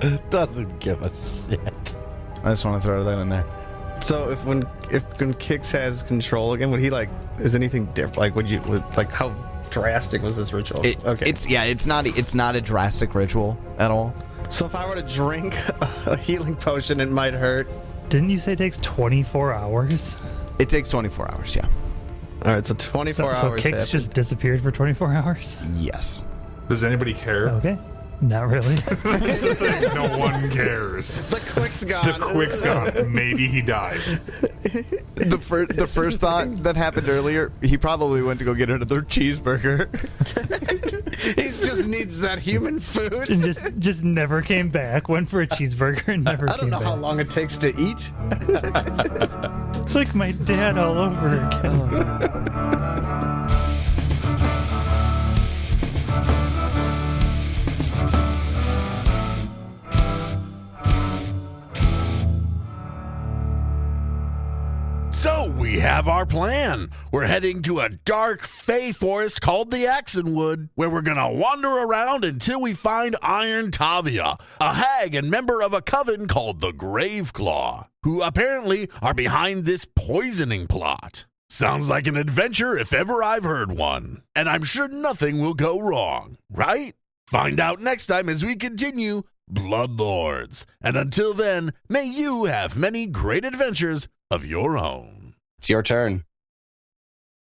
[SPEAKER 2] door.
[SPEAKER 3] Doesn't give a shit.
[SPEAKER 2] I just want to throw that in there.
[SPEAKER 5] So if when Kix has control again, would he like? Is anything different? Like, like how drastic was this ritual? Okay.
[SPEAKER 2] It's not a drastic ritual at all.
[SPEAKER 5] So if I were to drink a healing potion, it might hurt.
[SPEAKER 4] Didn't you say it takes 24 hours?
[SPEAKER 2] It takes 24 hours, yeah.
[SPEAKER 5] All right, so 24
[SPEAKER 4] So
[SPEAKER 5] hours.
[SPEAKER 4] Kix just disappeared for 24 hours?
[SPEAKER 2] Yes.
[SPEAKER 7] Does anybody care?
[SPEAKER 4] Okay. Not really.
[SPEAKER 7] That's the thing. No one cares.
[SPEAKER 5] The quick's gone.
[SPEAKER 7] The quick's gone. Maybe he died.
[SPEAKER 2] The first thought that happened earlier, he probably went to go get another cheeseburger.
[SPEAKER 5] He just needs that human food.
[SPEAKER 4] And just never came back. Went for a cheeseburger and never
[SPEAKER 5] I don't
[SPEAKER 4] came
[SPEAKER 5] know
[SPEAKER 4] back.
[SPEAKER 5] how long it takes to eat.
[SPEAKER 4] It's like my dad all over again.
[SPEAKER 1] So we have our plan. We're heading to a dark fey forest called the Axen Wood, where we're gonna wander around until we find Iron Tavia, a hag and member of a coven called the Graveclaw, who apparently are behind this poisoning plot. Sounds like an adventure if ever I've heard one, and I'm sure nothing will go wrong, right? Find out next time as we continue Blood Lords. And until then, may you have many great adventures of your own.
[SPEAKER 9] It's your turn.